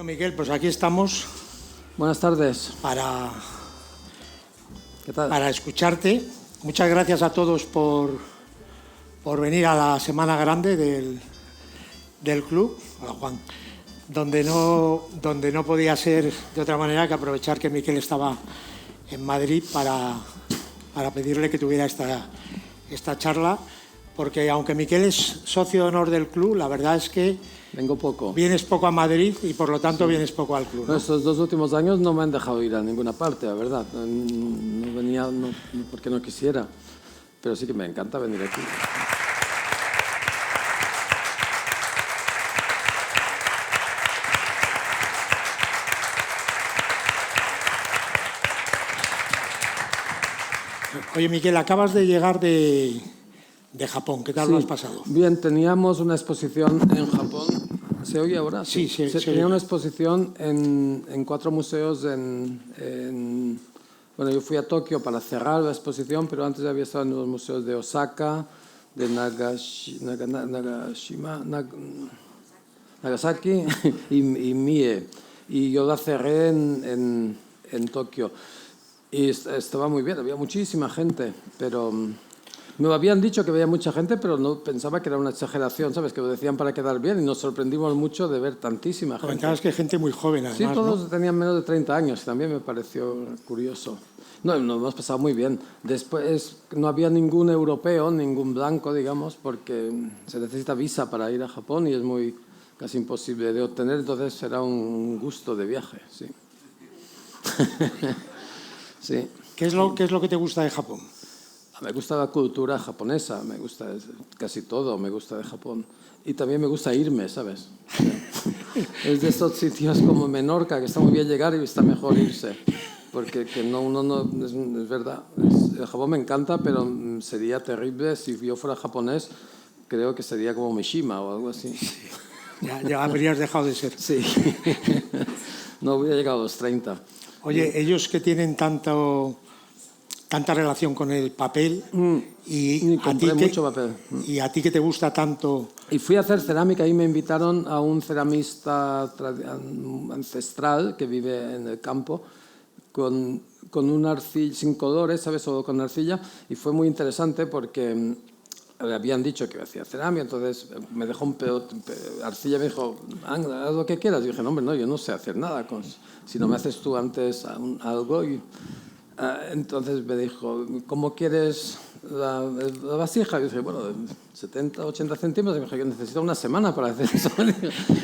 Miguel, pues aquí estamos Buenas tardes. ¿Qué tal? para escucharte. Muchas gracias a todos por venir a la Semana Grande del club, hola Juan, donde no podía ser de otra manera que aprovechar que Miguel estaba en Madrid para pedirle que tuviera esta charla, porque aunque Miguel es socio de honor del club, la verdad es que Vengo poco. vienes poco a Madrid y por lo tanto vienes poco al club, ¿no? Estos 2 últimos años no me han dejado ir a ninguna parte, la verdad. No venía no porque no quisiera, pero sí que me encanta venir aquí. Oye, Miguel, acabas de llegar de Japón. ¿Qué tal lo has pasado? Bien, teníamos una exposición en Japón. ¿Se oye ahora? Sí, se Tenía oye. una exposición en 4 museos bueno, yo fui a Tokio para cerrar la exposición, pero antes había estado en los museos de Osaka, de Nagasaki y Mie. Y yo la cerré en Tokio. Y estaba muy bien, había muchísima gente, pero me habían dicho que había mucha gente, pero no pensaba que era una exageración, ¿sabes? Que lo decían para quedar bien y nos sorprendimos mucho de ver tantísima gente. Comentabas que hay gente muy joven, Sí, además, todos ¿no? tenían menos de 30 años, también me pareció curioso. No, nos hemos pasado muy bien. Después no había ningún europeo, ningún blanco, digamos, porque se necesita visa para ir a Japón y es casi imposible de obtener, entonces será un gusto de viaje, sí. Sí. ¿Qué es lo que te gusta de Japón? Me gusta la cultura japonesa, me gusta casi todo, me gusta de Japón. Y también me gusta irme, ¿sabes? Es de estos sitios como Menorca, que está muy bien llegar y está mejor irse. Porque uno no, es verdad, el Japón me encanta, pero sería terrible si yo fuera japonés, creo que sería como Mishima o algo así. Ya habrías dejado de ser. Sí, no hubiera llegado a los 30. Oye, ellos que tienen tanta relación con el papel Y compré mucho papel. y a ti que te gusta tanto. Y fui a hacer cerámica y me invitaron a un ceramista ancestral que vive en el campo con un arcilla sin colores, ¿sabes? Solo con arcilla. Y fue muy interesante porque le habían dicho que hacía cerámica, entonces me dejó un arcilla y me dijo, haz lo que quieras. Y dije, no, hombre, no, yo no sé hacer nada. Si no me haces tú antes algo. Entonces me dijo, ¿cómo quieres la vasija? Y yo dije, bueno, de 70, 80 centímetros. Y me dijo, yo necesito una semana para hacer eso.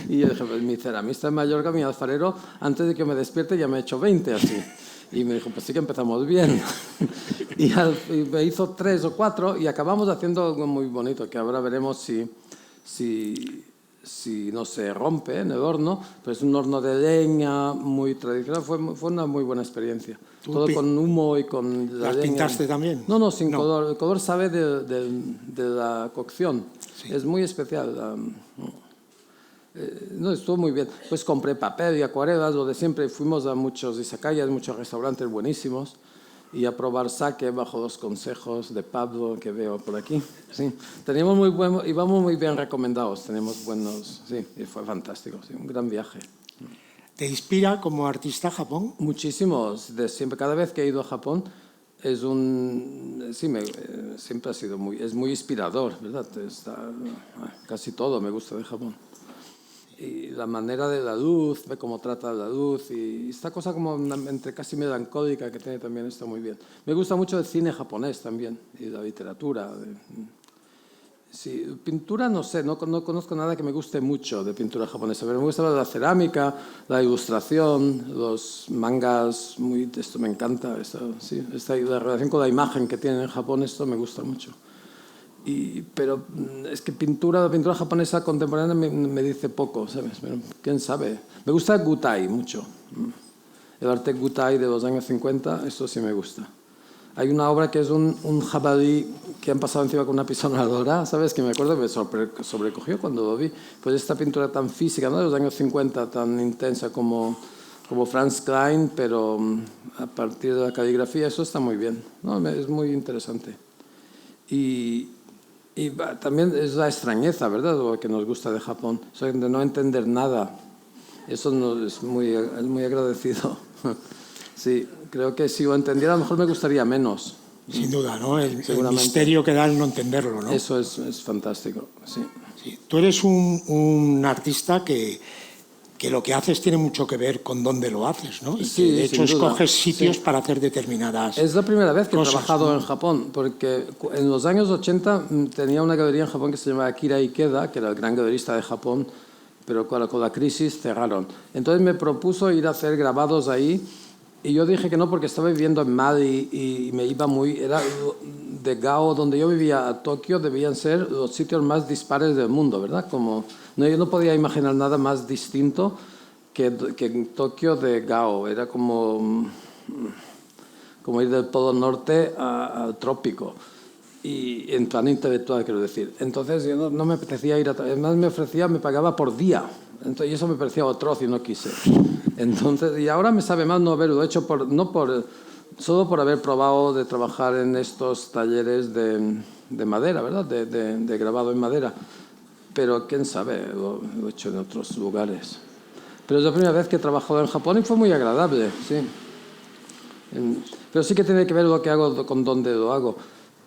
Y yo dije, pues mi ceramista en Mallorca, mi alfarero, antes de que me despierte ya me ha hecho 20 así. Y me dijo, pues sí que empezamos bien. Y me hizo 3 o 4 y acabamos haciendo algo muy bonito, que ahora veremos si no se rompe en el horno, pero es un horno de leña muy tradicional. Fue una muy buena experiencia. Todo con humo y con la ¿Las leña. pintaste también? No, sin color. El color sabe de la cocción. Sí. Es muy especial. No, estuvo muy bien. Pues compré papel y acuarelas, lo de siempre. Fuimos a muchos izakayas, muchos restaurantes buenísimos y a probar sake bajo los consejos de Pablo que veo por aquí. Sí. Íbamos muy bien recomendados, tenemos buenos, sí, y fue fantástico, sí, un gran viaje. ¿Te inspira como artista Japón? Muchísimo, siempre, cada vez que he ido a Japón siempre ha sido es muy inspirador, ¿verdad? Casi todo me gusta de Japón. Y la manera de la luz, ve cómo trata la luz y esta cosa como entre casi melancólica que tiene también está muy bien. Me gusta mucho el cine japonés también y la literatura. Sí, pintura no sé, no conozco nada que me guste mucho de pintura japonesa, pero me gusta la cerámica, la ilustración, los mangas, esto me encanta, la relación con la imagen que tienen en Japón, esto me gusta mucho. Pero es que la pintura japonesa contemporánea me dice poco, ¿sabes? Pero, ¿quién sabe? Me gusta Gutai mucho. El arte Gutai de los años 50, eso sí me gusta. Hay una obra que es un jabalí que han pasado encima con una pisonadora, ¿sabes? Que me acuerdo que me sobrecogió cuando lo vi. Pues esta pintura tan física, ¿no? De los años 50, tan intensa como Franz Klein, pero a partir de la caligrafía, eso está muy bien, ¿no? Es muy interesante. Y también es la extrañeza, ¿verdad?, lo que nos gusta de Japón, de no entender nada. Eso no, es muy agradecido. Sí, creo que si lo entendiera a lo mejor me gustaría menos. Sin duda, ¿no? El misterio que da el no entenderlo, ¿no? Eso es fantástico, sí. Sí. Tú eres un artista que lo que haces tiene mucho que ver con dónde lo haces, ¿no? Y sí, que de hecho escoges sitios sí. para hacer determinadas Es la primera vez que cosas, he trabajado ¿no? en Japón, porque en los años 80 tenía una galería en Japón que se llamaba Akira Ikeda, que era el gran galerista de Japón, pero con la crisis cerraron. Entonces me propuso ir a hacer grabados ahí, y yo dije que no porque estaba viviendo en Madi y me iba muy... Era de Gao, donde yo vivía, a Tokio, debían ser los sitios más dispares del mundo, ¿verdad? Como, no, yo no podía imaginar nada más distinto que en Tokio de Gao. Era como ir del Polo Norte al trópico. Y en plan intelectual, quiero decir. Entonces yo no me apetecía ir además me pagaba por día. Entonces, y eso me parecía atroz y no quise. Entonces, y ahora me sabe mal no haberlo hecho, solo por haber probado de trabajar en estos talleres de madera, ¿verdad? De grabado en madera. Pero quién sabe, lo he hecho en otros lugares. Pero es la primera vez que he trabajado en Japón y fue muy agradable, sí. Pero sí que tiene que ver lo que hago con dónde lo hago.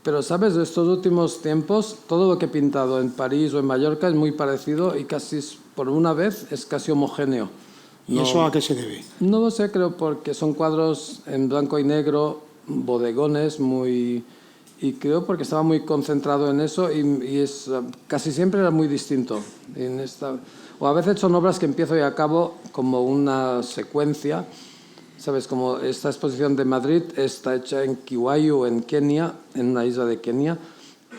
Pero, ¿sabes? De estos últimos tiempos, todo lo que he pintado en París o en Mallorca es muy parecido y casi, por una vez, es casi homogéneo. ¿Y eso a qué se debe? No lo sé, creo porque son cuadros en blanco y negro, bodegones, y creo porque estaba muy concentrado en eso y casi siempre era muy distinto. O a veces son obras que empiezo y acabo como una secuencia. ¿Sabes? Como esta exposición de Madrid está hecha en Kiwayu, en Kenia, en una isla de Kenia,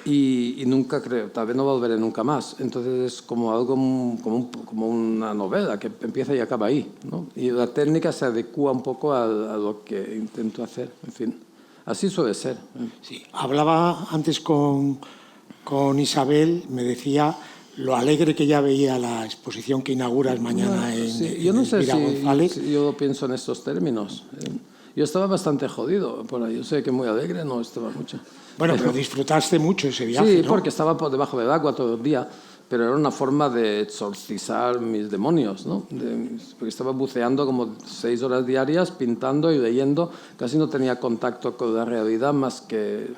y nunca creo, tal vez no volveré nunca más. Entonces es como algo, como una novela que empieza y acaba ahí, ¿no? Y la técnica se adecua un poco a lo que intento hacer, en fin. Así suele ser. Sí. Hablaba antes con Isabel, me decía lo alegre que ya veía la exposición que inauguras mañana yo no sé González. si yo pienso en estos términos. Yo estaba bastante jodido por ahí. Yo sé que muy alegre no estaba mucho. Bueno, pero disfrutaste mucho ese viaje, sí, ¿no? porque estaba por debajo del agua todo el día, pero era una forma de exorcizar mis demonios, ¿no? Porque estaba buceando como 6 horas diarias, pintando y leyendo. Casi no tenía contacto con la realidad más que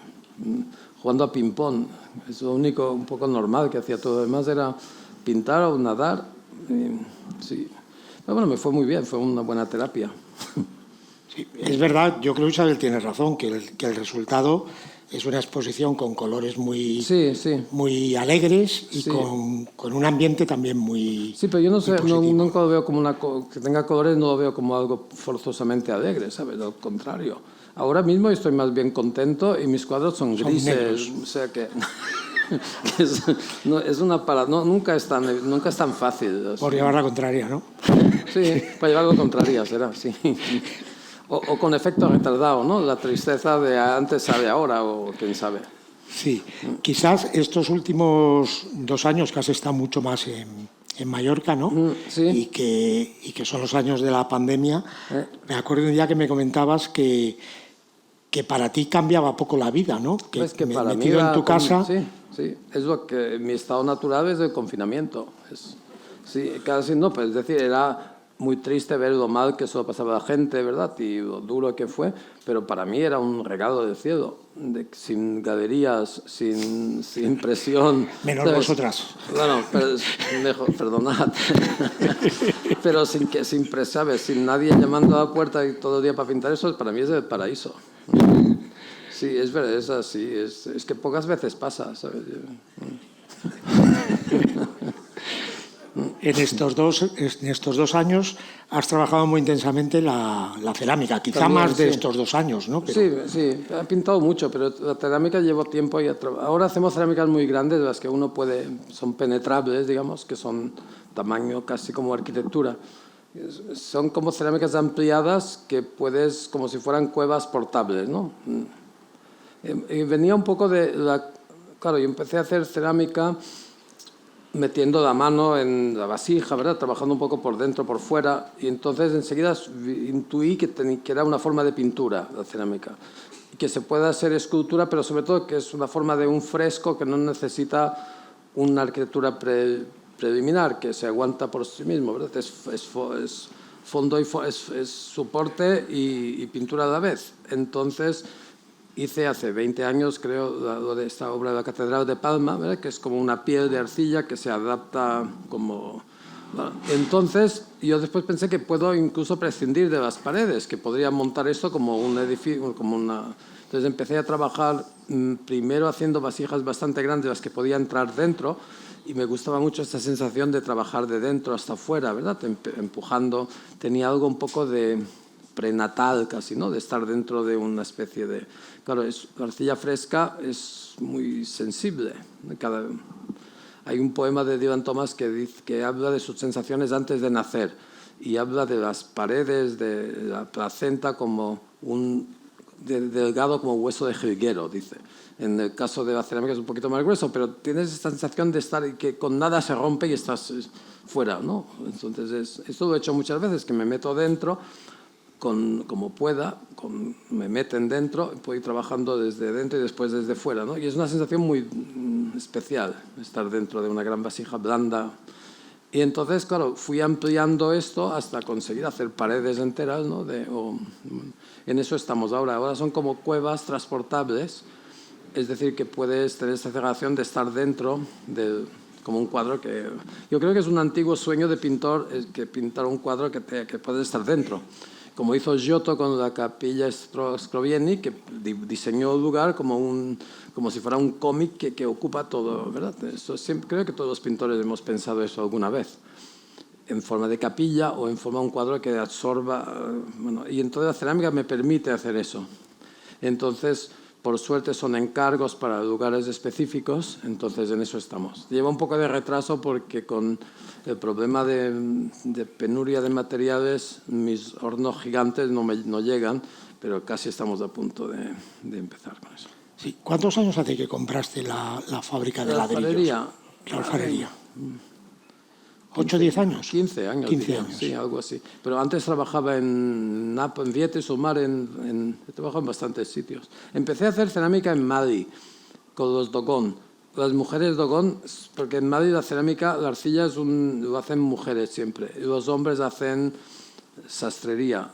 jugando a ping-pong. Es lo único un poco normal que hacía. Todo lo demás era pintar o nadar. Sí. Pero bueno, me fue muy bien, fue una buena terapia. Sí, es verdad, yo creo que Isabel tiene razón, que el resultado es una exposición con colores muy alegres y con un ambiente también muy... Sí, pero yo no sé, nunca lo veo como que tenga colores, no lo veo como algo forzosamente alegre, ¿sabes? Al contrario. Ahora mismo estoy más bien contento y mis cuadros son grises, negros. O sea que es una nunca es tan fácil. Por llevar la contraria, ¿no? Sí, para llevar la contraria será, sí. O con efecto retardado, ¿no? La tristeza de antes sabe ahora, o quién sabe. Sí, quizás estos últimos 2 años que has estado mucho más en Mallorca, ¿no? Sí. Y que son los años de la pandemia. Me acuerdo un día que me comentabas que para ti cambiaba poco la vida, ¿no? Que, pues que para metido mí en tu casa... Sí, es lo que mi estado natural es el confinamiento. Sí, casi no, pues es decir, era muy triste ver lo mal que eso pasaba a la gente, ¿verdad? Y lo duro que fue, pero para mí era un regalo del cielo, sin galerías, sin presión. Menos ¿sabes? vosotras. Bueno, mejor, perdonad. Pero ¿sabes? Sin nadie llamando a la puerta y todo el día para pintar eso, para mí es el paraíso. Sí, es verdad, es así. Es que pocas veces pasa, ¿sabes? En estos 2 años has trabajado muy intensamente la cerámica, quizá también, más de estos 2 años, ¿no? Pero... Sí, he pintado mucho, pero la cerámica llevo tiempo y ahora hacemos cerámicas muy grandes, las que uno son penetrables, digamos, que son tamaño casi como arquitectura. Son como cerámicas ampliadas que puedes, como si fueran cuevas portables, ¿no? Y venía un poco claro, yo empecé a hacer cerámica metiendo la mano en la vasija, ¿verdad? Trabajando un poco por dentro, por fuera, y entonces enseguida intuí que era una forma de pintura, la cerámica, y que se puede hacer escultura, pero sobre todo que es una forma de un fresco que no necesita una arquitectura preliminar que se aguanta por sí mismo, ¿verdad? Es fondo y es soporte y pintura a la vez. Entonces hice hace 20 años, creo, esta obra de la Catedral de Palma, ¿verdad? Que es como una piel de arcilla que se adapta como... Bueno, entonces yo después pensé que puedo incluso prescindir de las paredes, que podría montar esto como un edificio, como una... Entonces empecé a trabajar primero haciendo vasijas bastante grandes, las que podía entrar dentro, y me gustaba mucho esta sensación de trabajar de dentro hasta afuera, ¿verdad? Empujando. Tenía algo un poco de prenatal casi, ¿no? De estar dentro de una especie de... Claro, la arcilla fresca es muy sensible. Hay un poema de Dylan Thomas que habla de sus sensaciones antes de nacer y habla de las paredes de la placenta como delgado como hueso de jilguero, dice. En el caso de la cerámica es un poquito más grueso, pero tienes esta sensación de estar y que con nada se rompe y estás fuera, ¿no? Entonces, esto lo he hecho muchas veces, que me meto dentro como pueda, me meten dentro, puedo ir trabajando desde dentro y después desde fuera, ¿no? Y es una sensación muy especial estar dentro de una gran vasija blanda. Y entonces, claro, fui ampliando esto hasta conseguir hacer paredes enteras, ¿no? En eso estamos ahora. Ahora son como cuevas transportables, es decir, que puedes tener esta sensación de estar dentro como un cuadro que... Yo creo que es un antiguo sueño de pintor, que pintar un cuadro que puedes estar dentro. Como hizo Giotto con la capilla Scrovieni, que diseñó el lugar como si fuera un cómic que ocupa todo, ¿verdad? Creo que todos los pintores hemos pensado eso alguna vez, en forma de capilla o en forma de un cuadro que absorba... Bueno, y entonces la cerámica me permite hacer eso. Entonces, por suerte son encargos para lugares específicos, entonces en eso estamos. Lleva un poco de retraso porque con el problema de penuria de materiales, mis hornos gigantes no llegan, pero casi estamos a punto de empezar con eso. Sí. ¿Cuántos años hace que compraste la fábrica de ladrillos? La alfarería. 8 o 10 años. 15 años. 15 años. Sí, algo así. Pero antes trabajaba en Vietes o Mar, he trabajado en bastantes sitios. Empecé a hacer cerámica en Madi, con los Dogon. Las mujeres Dogon, porque en Madi la cerámica, la arcilla lo hacen mujeres siempre. Y los hombres hacen sastrería,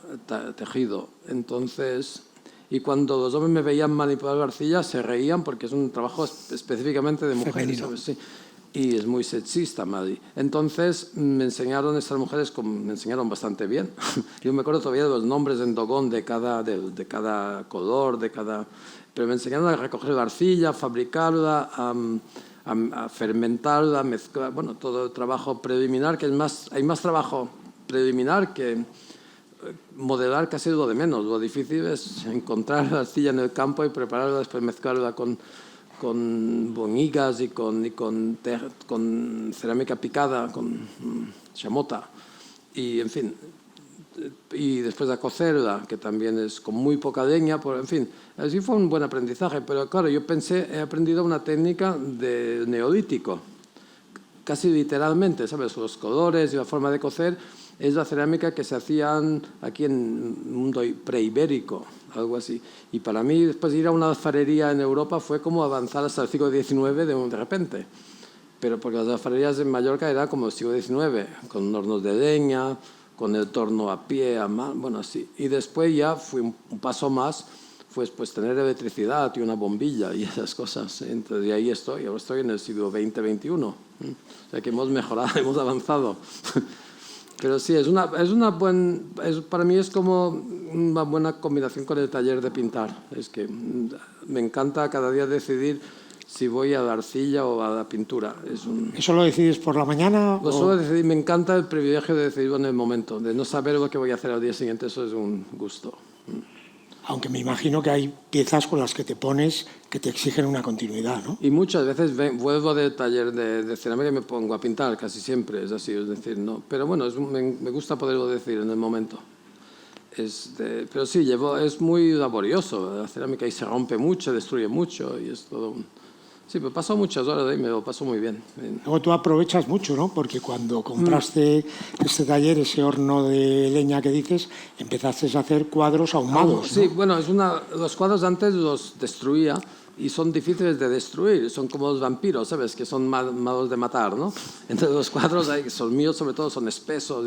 tejido. Entonces, y cuando los hombres me veían manipular la arcilla, se reían porque es un trabajo específicamente de mujeres, ¿sabes? Sí. Y es muy sexista, Madi. Entonces me enseñaron estas mujeres, me enseñaron bastante bien. Yo me acuerdo todavía de los nombres en Dogon de cada color, pero me enseñaron a recoger la arcilla, a fabricarla, a fermentarla, a mezclar, bueno, todo el trabajo preliminar, que hay más trabajo preliminar que modelar, casi lo de menos. Lo difícil es encontrar la arcilla en el campo y prepararla, después mezclarla con boñigas y con cerámica picada, con chamota, y en fin, y después a cocerla, que también es con muy poca leña, en fin, así fue un buen aprendizaje, pero claro, he aprendido una técnica de neolítico, casi literalmente, ¿sabes? Los colores y la forma de cocer es la cerámica que se hacían aquí en el mundo preibérico, algo así. Y para mí, después ir a una alfarería en Europa fue como avanzar hasta el siglo XIX de repente. Pero porque las alfarerías en Mallorca eran como el siglo XIX, con hornos de leña, con el torno a pie, a mano, bueno, así. Y después ya fui un paso más, pues tener electricidad y una bombilla y esas cosas. Entonces, de ahí estoy. Ahora estoy en el siglo XX-XXI. O sea que hemos mejorado, hemos avanzado. Pero sí, para mí es como una buena combinación con el taller de pintar. Es que me encanta cada día decidir si voy a la arcilla o a la pintura. ¿Eso lo decides por la mañana? Lo suelo decidir, me encanta el privilegio de decidirlo en el momento, de no saber lo que voy a hacer al día siguiente, eso es un gusto. Aunque me imagino que hay piezas con las que te pones que te exigen una continuidad, ¿no? Y muchas veces vuelvo del taller de cerámica y me pongo a pintar, casi siempre es así, es decir, no. Pero bueno, me gusta poderlo decir en el momento. Pero sí, es muy laborioso la cerámica y se rompe mucho, destruye mucho y es todo Sí, me paso muchas horas ahí, me lo paso muy bien. Luego tú aprovechas mucho, ¿no? Porque cuando compraste este taller, ese horno de leña que dices, empezaste a hacer cuadros ahumados, ¿no? Sí, bueno, los cuadros antes los destruía y son difíciles de destruir, son como los vampiros, ¿sabes? Que son malos de matar, ¿no? Entonces los cuadros, son míos sobre todo, son espesos.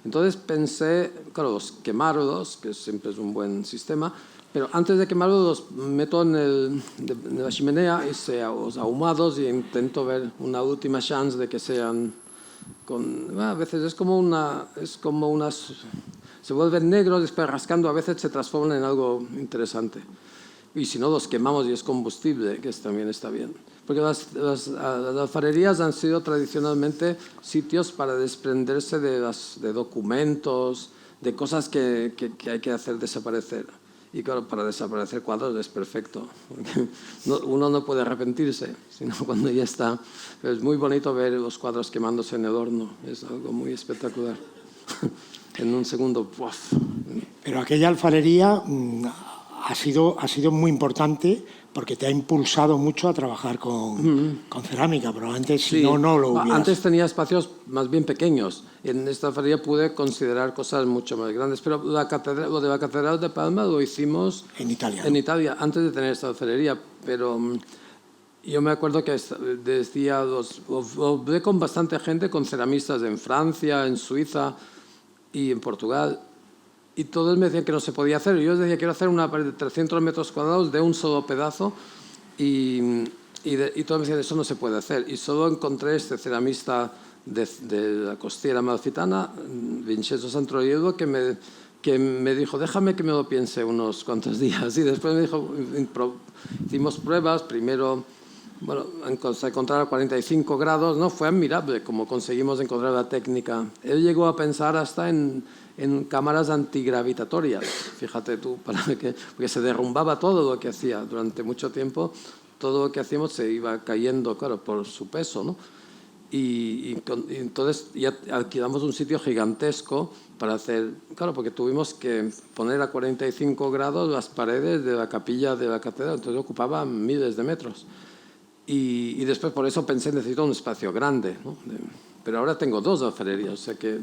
Entonces pensé, claro, quemarlos, que siempre es un buen sistema, pero antes de quemarlos los meto en la chimenea y ahumados y intento ver una última chance de que sean... a veces es como unas... Se vuelven negros, después rascando a veces se transforman en algo interesante. Y si no, los quemamos y es combustible, que también está bien. Porque las alfarerías han sido tradicionalmente sitios para desprenderse de documentos, de cosas que hay que hacer desaparecer. Y claro, para desaparecer cuadros es perfecto. Uno no puede arrepentirse, sino cuando ya está. Pero es muy bonito ver los cuadros quemándose en el horno. Es algo muy espectacular. En un segundo, ¡puff! Pero aquella alfarería ha sido muy importante porque te ha impulsado mucho a trabajar con cerámica. Probablemente si no lo hubieras. Antes tenía espacios más bien pequeños. En esta alfarería pude considerar cosas mucho más grandes. Pero lo de la Catedral de Palma lo hicimos en Italia. En Italia, antes de tener esta alfarería. Pero yo me acuerdo que decía, lo hablé con bastante gente, con ceramistas en Francia, en Suiza y en Portugal. Y todos me decían que no se podía hacer. Yo les decía, quiero hacer una pared de 300 metros cuadrados de un solo pedazo. Y todos me decían, eso no se puede hacer. Y solo encontré este ceramista de la Costiera Amalfitana, Vincenzo Santroiedo, que me dijo, déjame que me lo piense unos cuantos días. Y después me dijo, hicimos pruebas. Primero, se encontraba a 45 grados. No, fue admirable cómo conseguimos encontrar la técnica. Él llegó a pensar hasta en cámaras antigravitatorias, fíjate tú, porque se derrumbaba todo lo que hacía durante mucho tiempo, todo lo que hacíamos se iba cayendo, claro, por su peso, ¿no? Y entonces ya alquilamos un sitio gigantesco para hacer, claro, porque tuvimos que poner a 45 grados las paredes de la capilla de la catedral, entonces ocupaban miles de metros. Y después por eso pensé, necesito un espacio grande, ¿no? Pero ahora tengo 2 alfarerías, o sea que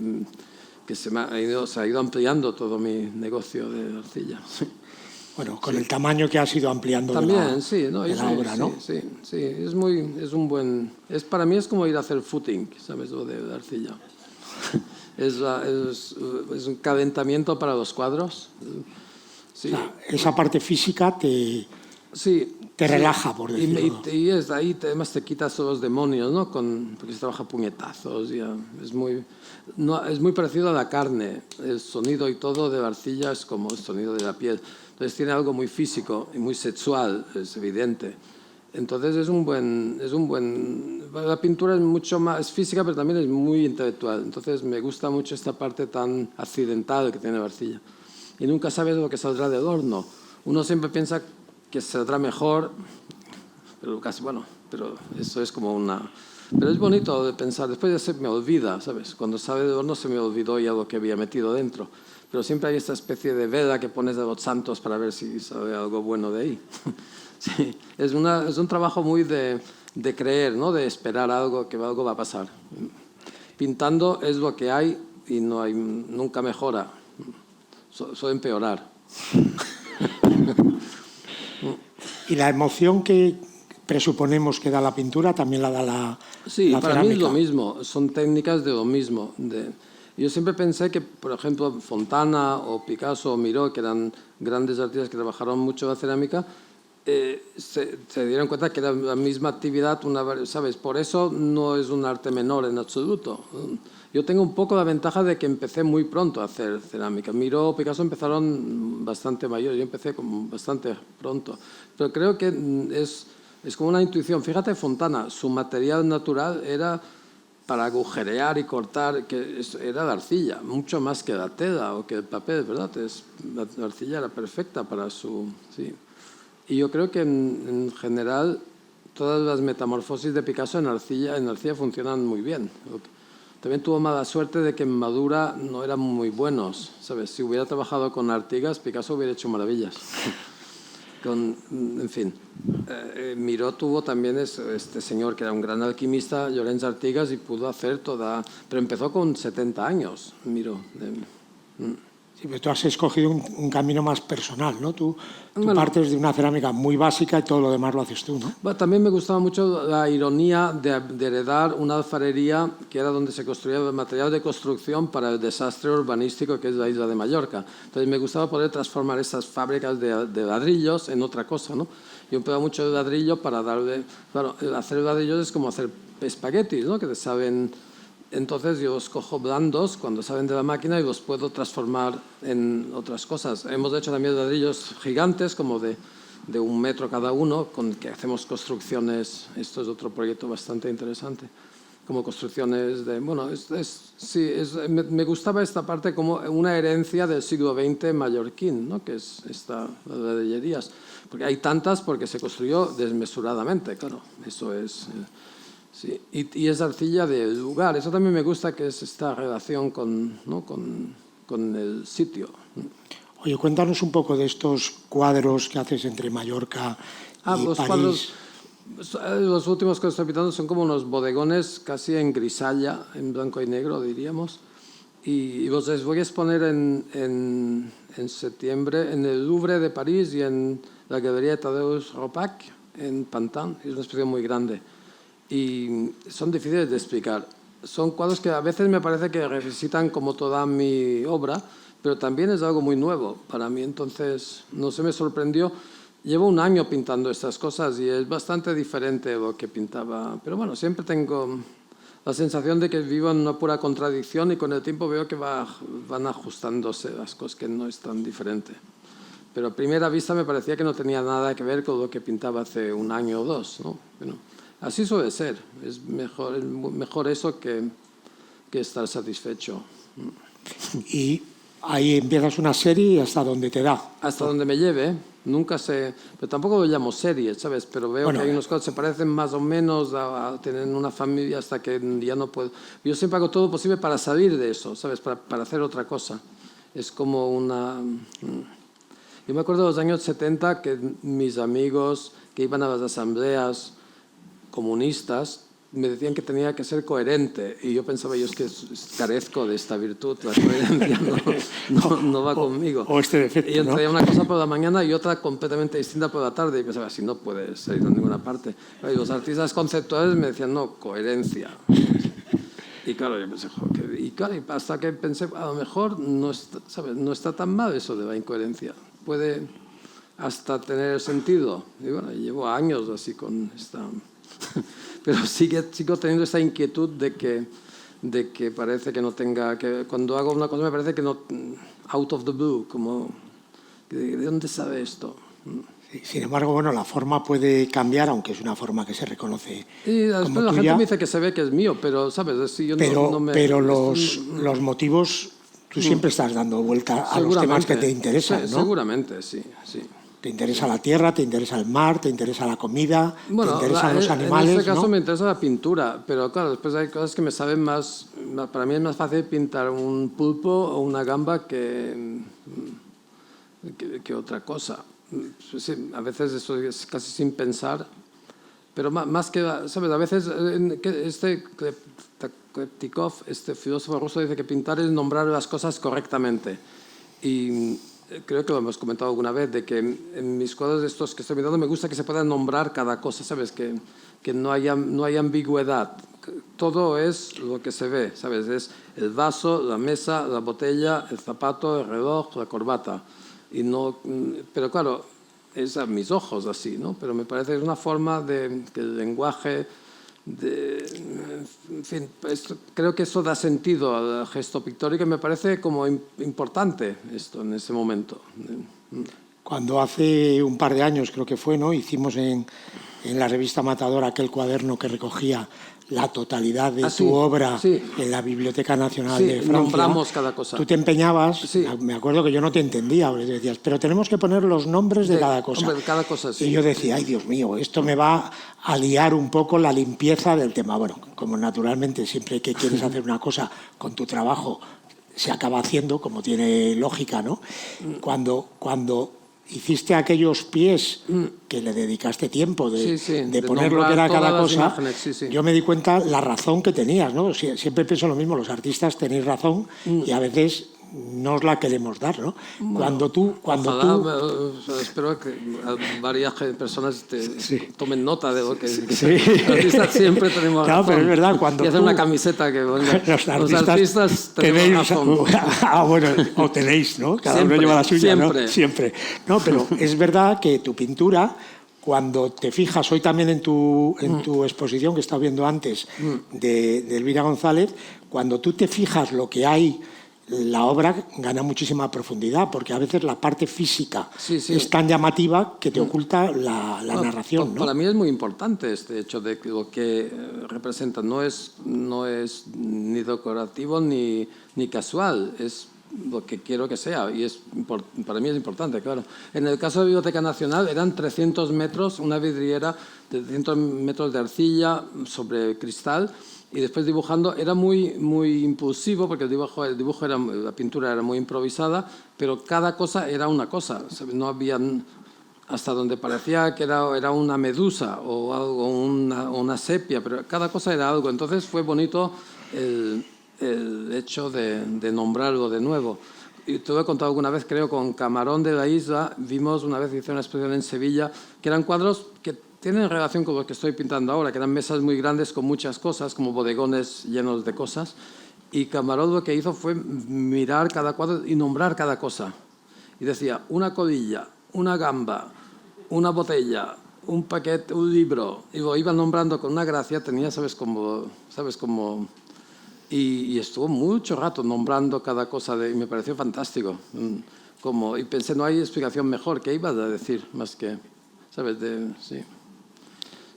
se ha ido ampliando todo mi negocio de arcilla. Bueno, con el tamaño que has ido ampliando también, la obra, ¿no? Sí, para mí es como ir a hacer footing, ¿sabes? Lo de la arcilla. Es un calentamiento para los cuadros. Sí. O sea, esa parte física te relaja, por decirlo. Y ahí además te quitas todos los demonios, ¿no? Porque se trabaja puñetazos. Es muy parecido a la carne. El sonido y todo de la arcilla es como el sonido de la piel. Entonces tiene algo muy físico y muy sexual, es evidente. Entonces es un buen... La pintura es mucho más física, pero también es muy intelectual. Entonces me gusta mucho esta parte tan accidental que tiene la arcilla. Y nunca sabes lo que saldrá del horno. Uno siempre piensa que saldrá mejor, pero pero eso es como una... Pero es bonito de pensar, después ya se me olvida, ¿sabes? Cuando sale del horno se me olvidó ya lo que había metido dentro. Pero siempre hay esta especie de vela que pones de los santos para ver si sale algo bueno de ahí. Sí, es un trabajo muy de creer, ¿no? De esperar que algo va a pasar. Pintando es lo que hay y nunca mejora, suele empeorar. Y la emoción que presuponemos que da la pintura también la da la cerámica. Para mí es lo mismo, son técnicas de lo mismo. Yo siempre pensé que, por ejemplo, Fontana o Picasso o Miró, que eran grandes artistas que trabajaron mucho la cerámica, se dieron cuenta que era la misma actividad, ¿sabes? Por eso no es un arte menor en absoluto. Yo tengo un poco la ventaja de que empecé muy pronto a hacer cerámica. Miró o Picasso empezaron bastante mayores, yo empecé bastante pronto. Pero creo que es como una intuición. Fíjate, Fontana, su material natural era para agujerear y cortar, que era la arcilla, mucho más que la tela o que el papel, ¿verdad? La arcilla era perfecta para su... Sí. Y yo creo que en general todas las metamorfosis de Picasso en arcilla funcionan muy bien. También tuvo mala suerte de que en madura no eran muy buenos, ¿sabes? Si hubiera trabajado con Artigas, Picasso hubiera hecho maravillas. En fin, Miró tuvo también este señor que era un gran alquimista, Llorenç Artigas, y pudo hacer toda... Pero empezó con 70 años, Miró. Sí, pero tú has escogido un camino más personal, ¿no? Tú partes de una cerámica muy básica y todo lo demás lo haces tú, ¿no? Bueno, también me gustaba mucho la ironía de heredar una alfarería que era donde se construía el material de construcción para el desastre urbanístico que es la isla de Mallorca. Entonces me gustaba poder transformar esas fábricas de ladrillos en otra cosa, ¿no? Yo empleaba mucho el ladrillo para darle... Claro, hacer ladrillos es como hacer espaguetis, ¿no? Que te saben... Entonces yo los cojo blandos cuando salen de la máquina y los puedo transformar en otras cosas. Hemos hecho también ladrillos gigantes, como de 1 metro cada uno, con que hacemos construcciones. Esto es otro proyecto bastante interesante. Como construcciones de... Bueno, me gustaba esta parte como una herencia del siglo XX mallorquín, ¿no? Que es esta ladrillerías. Porque hay tantas porque se construyó desmesuradamente, claro. Eso es... Sí, y es arcilla del lugar. Eso también me gusta, que es esta relación con, ¿no? con el sitio. Oye, cuéntanos un poco de estos cuadros que haces entre Mallorca y los París. Cuadros, los últimos que estoy pintando son como unos bodegones casi en grisalla, en blanco y negro, diríamos. Y los voy a exponer en septiembre en el Louvre de París y en la Galería Tadeusz Ropac, en Pantin. Es una exposición muy grande. Y son difíciles de explicar. Son cuadros que a veces me parece que revisitan como toda mi obra, pero también es algo muy nuevo para mí. Entonces, no sé, me sorprendió. Llevo 1 año pintando estas cosas y es bastante diferente de lo que pintaba. Pero bueno, siempre tengo la sensación de que vivo en una pura contradicción y con el tiempo veo que van ajustándose las cosas, que no es tan diferente. Pero a primera vista me parecía que no tenía nada que ver con lo que pintaba hace 1 año o 2, ¿no? Bueno, así suele ser. Es mejor eso que estar satisfecho. Y ahí empiezas una serie y hasta donde te da. Hasta donde me lleve. Nunca sé... Pero tampoco lo llamo serie, ¿sabes? Pero veo que hay unos cosas que se parecen más o menos a tener una familia hasta que ya no puedo... Yo siempre hago todo lo posible para salir de eso, ¿sabes? Para hacer otra cosa. Es como una... Yo me acuerdo de los años 70 que mis amigos que iban a las asambleas comunistas me decían que tenía que ser coherente y yo pensaba, yo es que carezco de esta virtud, la coherencia no va conmigo. O este defecto, y traía ¿no? una cosa por la mañana y otra completamente distinta por la tarde y pensaba, así no puede salir de ninguna parte. Y los artistas conceptuales me decían, no, coherencia. Y claro, yo pensé, joder, y claro, hasta que pensé, a lo mejor no está, ¿sabes? No está tan mal eso de la incoherencia. Puede hasta tener sentido. Y bueno, llevo años así con esta... Pero sigo teniendo esa inquietud de que parece que no tenga... que cuando hago una cosa me parece que no... out of the blue, como... ¿de dónde sabe esto? Sin embargo, bueno, la forma puede cambiar, aunque es una forma que se reconoce. Y después como la tuya, gente me dice que se ve que es mío, pero, ¿sabes? Si yo pero los motivos, tú siempre estás dando vuelta a los temas que te interesan, ¿no? Seguramente, sí. Te interesa la tierra, te interesa el mar, te interesa la comida, bueno, te interesan los animales. En este caso, ¿no? me interesa la pintura, pero claro, después hay cosas que me saben más... Para mí es más fácil pintar un pulpo o una gamba que otra cosa. Sí, a veces eso es casi sin pensar, pero más que, ¿sabes? A veces Kleptykov, este filósofo ruso, dice que pintar es nombrar las cosas correctamente. Y creo que lo hemos comentado alguna vez, de que en mis cuadros estos que estoy pintando me gusta que se pueda nombrar cada cosa, ¿sabes? Que no hay ambigüedad. Todo es lo que se ve, ¿sabes? Es el vaso, la mesa, la botella, el zapato, el reloj, la corbata. Pero claro, es a mis ojos así, ¿no? Pero me parece que es una forma de que el lenguaje... en fin, creo que eso da sentido al gesto pictórico y me parece como importante esto en ese momento. Cuando hace un par de años, creo que fue, ¿no? Hicimos en la revista Matador aquel cuaderno que recogía la totalidad de tu obra en la Biblioteca Nacional de Francia. Nombramos cada cosa. Tú te empeñabas, me acuerdo que yo no te entendía, porque decías, pero tenemos que poner los nombres de cada cosa. Hombre, cada cosa, sí. Y yo decía, ay Dios mío, esto me va a liar un poco la limpieza del tema. Bueno, como naturalmente siempre que quieres hacer una cosa con tu trabajo se acaba haciendo, como tiene lógica, ¿no? Cuando hiciste aquellos pies que le dedicaste tiempo de poner lo que era cada cosa, imágenes, yo me di cuenta la razón que tenías, ¿no? Siempre pienso lo mismo, los artistas tenéis razón y a veces no os la queremos dar, ¿no? Bueno, espero que varias personas tomen nota de lo que los artistas siempre tenemos razón. Pero es verdad, cuando y hacer una camiseta que los artistas tenemos razón. Bueno, o tenéis, ¿no? Cada siempre, uno lleva la suya, siempre. ¿no? Siempre. No, pero es verdad que tu pintura, cuando te fijas hoy también en tu exposición que estaba viendo antes de Elvira González, cuando tú te fijas lo que hay, la obra gana muchísima profundidad, porque a veces la parte física es tan llamativa que te oculta la narración, ¿no? Para mí es muy importante este hecho de que lo que representa no es ni decorativo ni casual, es lo que quiero que sea, y para mí es importante, claro. En el caso de Biblioteca Nacional eran 300 metros, una vidriera de 300 metros de arcilla sobre cristal, y después dibujando era muy impulsivo, porque la pintura era muy improvisada, pero cada cosa era una cosa, no había, hasta donde parecía que era una medusa o algo, una sepia, pero cada cosa era algo. Entonces fue bonito el hecho de nombrarlo de nuevo. Y te lo he contado alguna vez, creo, con Camarón de la Isla, vimos una vez, hice una exposición en Sevilla, que eran cuadros que tienen relación con lo que estoy pintando ahora, que eran mesas muy grandes con muchas cosas, como bodegones llenos de cosas, y Camarón lo que hizo fue mirar cada cuadro y nombrar cada cosa. Y decía, una codilla, una gamba, una botella, un paquete, un libro, y lo iba nombrando con una gracia, tenía, ¿sabes cómo? Y estuvo mucho rato nombrando cada cosa, y me pareció fantástico. Y pensé, no hay explicación mejor, ¿qué iba a decir? Más que, ¿sabes?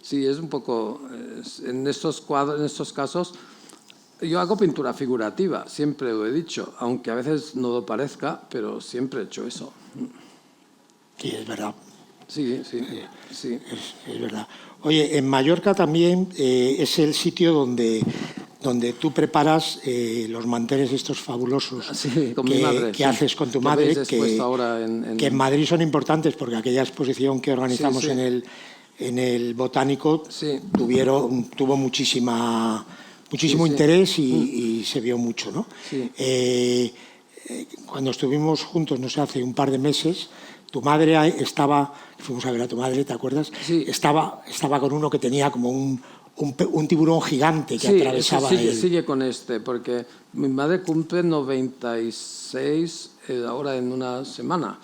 Sí, es un poco, en estos casos, yo hago pintura figurativa, siempre lo he dicho, aunque a veces no lo parezca, pero siempre he hecho eso. Sí, es verdad. Sí. Es verdad. Oye, en Mallorca también es el sitio donde tú preparas los manteles estos fabulosos con mi madre, que haces con tu madre, que en Madrid son importantes, porque aquella exposición que organizamos en el Botánico tuvo muchísimo interés y se vio mucho, ¿no? Sí. Cuando estuvimos juntos, no sé, hace un par de meses, tu madre fuimos a ver a tu madre, ¿te acuerdas? Sí. Estaba con uno que tenía como un tiburón gigante que atravesaba sigue con porque mi madre cumple 96 ahora en una semana.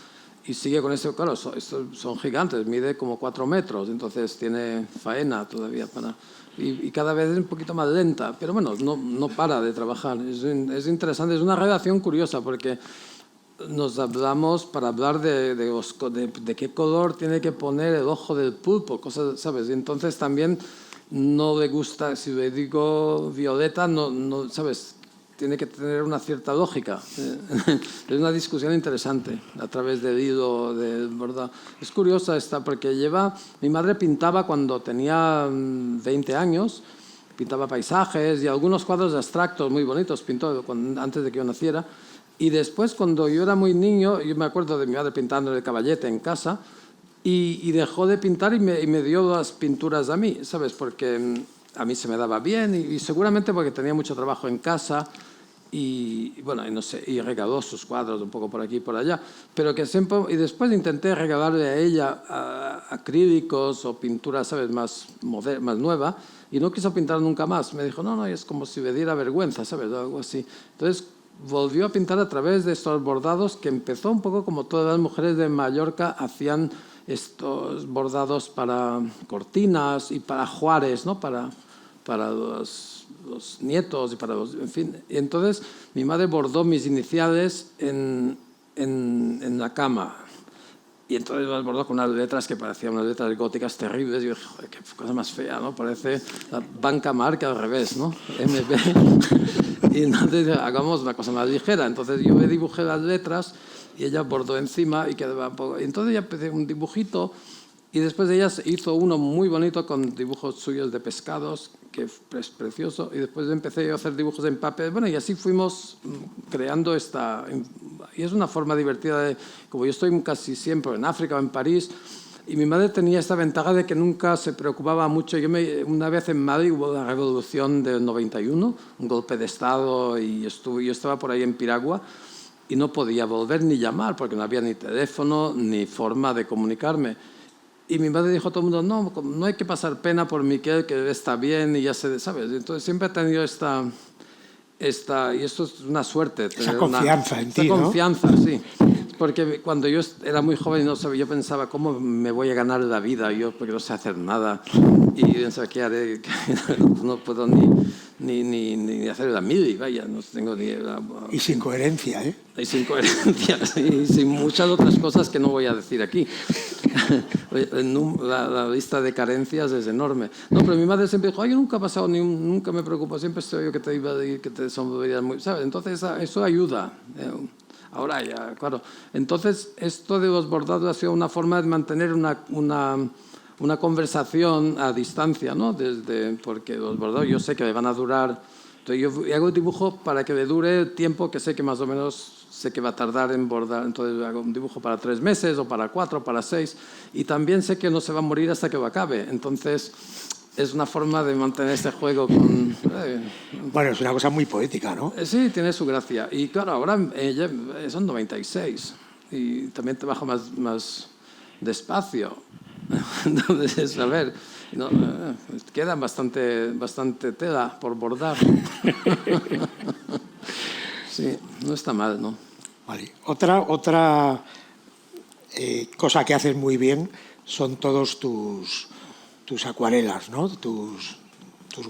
Y sigue con claro, estos son gigantes, mide como 4 metros, entonces tiene faena todavía y cada vez es un poquito más lenta, pero bueno, no para de trabajar. Es interesante, es una relación curiosa, porque nos hablamos para hablar de qué color tiene que poner el ojo del pulpo, cosas, ¿sabes? Y entonces también no le gusta, si le digo violeta, no ¿sabes? Tiene que tener una cierta lógica. Es una discusión interesante a través del hilo, del bordado. Es curiosa porque mi madre pintaba cuando tenía 20 años, pintaba paisajes y algunos cuadros abstractos muy bonitos, pintó antes de que yo naciera. Y después, cuando yo era muy niño, yo me acuerdo de mi madre pintando el Caballete en casa, y dejó de pintar y me dio las pinturas a mí, ¿sabes? Porque a mí se me daba bien y seguramente porque tenía mucho trabajo en casa y bueno, y no sé, y regaló sus cuadros un poco por aquí y por allá, pero que siempre, y después intenté regalarle a ella acrílicos o pinturas, ¿sabes?, más nueva, y no quiso pintar nunca más. Me dijo, no, es como si me diera vergüenza, ¿sabes?, o algo así. Entonces volvió a pintar a través de estos bordados, que empezó un poco como todas las mujeres de Mallorca hacían estos bordados para cortinas y para ajuares, ¿no?, para los nietos y para en fin. Y entonces mi madre bordó mis iniciales en la cama. Y entonces las bordó con unas letras que parecían unas letras góticas terribles. Y yo dije, joder, qué cosa más fea, ¿no? Parece la Banca Marca al revés, ¿no? MB. Y entonces hagamos una cosa más ligera. Entonces yo me dibujé las letras y ella bordó encima y quedaba un poco. Y entonces ya empecé un dibujito. Y después ella hizo uno muy bonito con dibujos suyos de pescados, que es precioso. Y después empecé yo a hacer dibujos en papel. Bueno, y así fuimos creando Y es una forma divertida como yo estoy casi siempre en África o en París, y mi madre tenía esta ventaja de que nunca se preocupaba mucho. Una vez en Madrid hubo la revolución del 91, un golpe de Estado, y yo estaba por ahí en Piragua. y no podía volver ni llamar porque no había ni teléfono ni forma de comunicarme. Y mi madre dijo a todo el mundo, no hay que pasar pena por Miquel, que está bien y ya se ¿sabes? Entonces siempre he tenido esta y esto es una suerte. Esa confianza en ti, esa confianza, ¿no? Sí. Porque cuando yo era muy joven y no sabía, yo pensaba, ¿cómo me voy a ganar la vida? Yo, porque no sé hacer nada. Y pensaba, ¿qué haré? No puedo ni hacer la mili, vaya, no tengo ni... Y sin coherencia, ¿eh? Y sin coherencia, y sin muchas otras cosas que no voy a decir aquí. La lista de carencias es enorme. No, pero mi madre siempre dijo, ay, yo nunca he pasado, nunca me preocupo, siempre estoy yo que te iba a decir que te desenvolverías muy... ¿Sabes? Entonces eso ayuda. Ahora ya, claro. Entonces esto de los bordados ha sido una forma de mantener una conversación a distancia, ¿no? Porque los bordados yo sé que me van a durar... Entonces yo hago el dibujo para que me dure el tiempo que sé que más o menos sé que va a tardar en bordar. Entonces hago un dibujo para 3 meses o para 4 o para 6 y también sé que no se va a morir hasta que lo acabe. Entonces es una forma de mantener este juego con... Bueno, es una cosa muy poética, ¿no? Sí, tiene su gracia. Y claro, ahora ya son 96 y también trabajo más despacio. Entonces, a ver, no, queda bastante tela por bordar. Sí, no está mal, ¿no? Vale. Otra cosa que haces muy bien son todos tus acuarelas, ¿no? Tus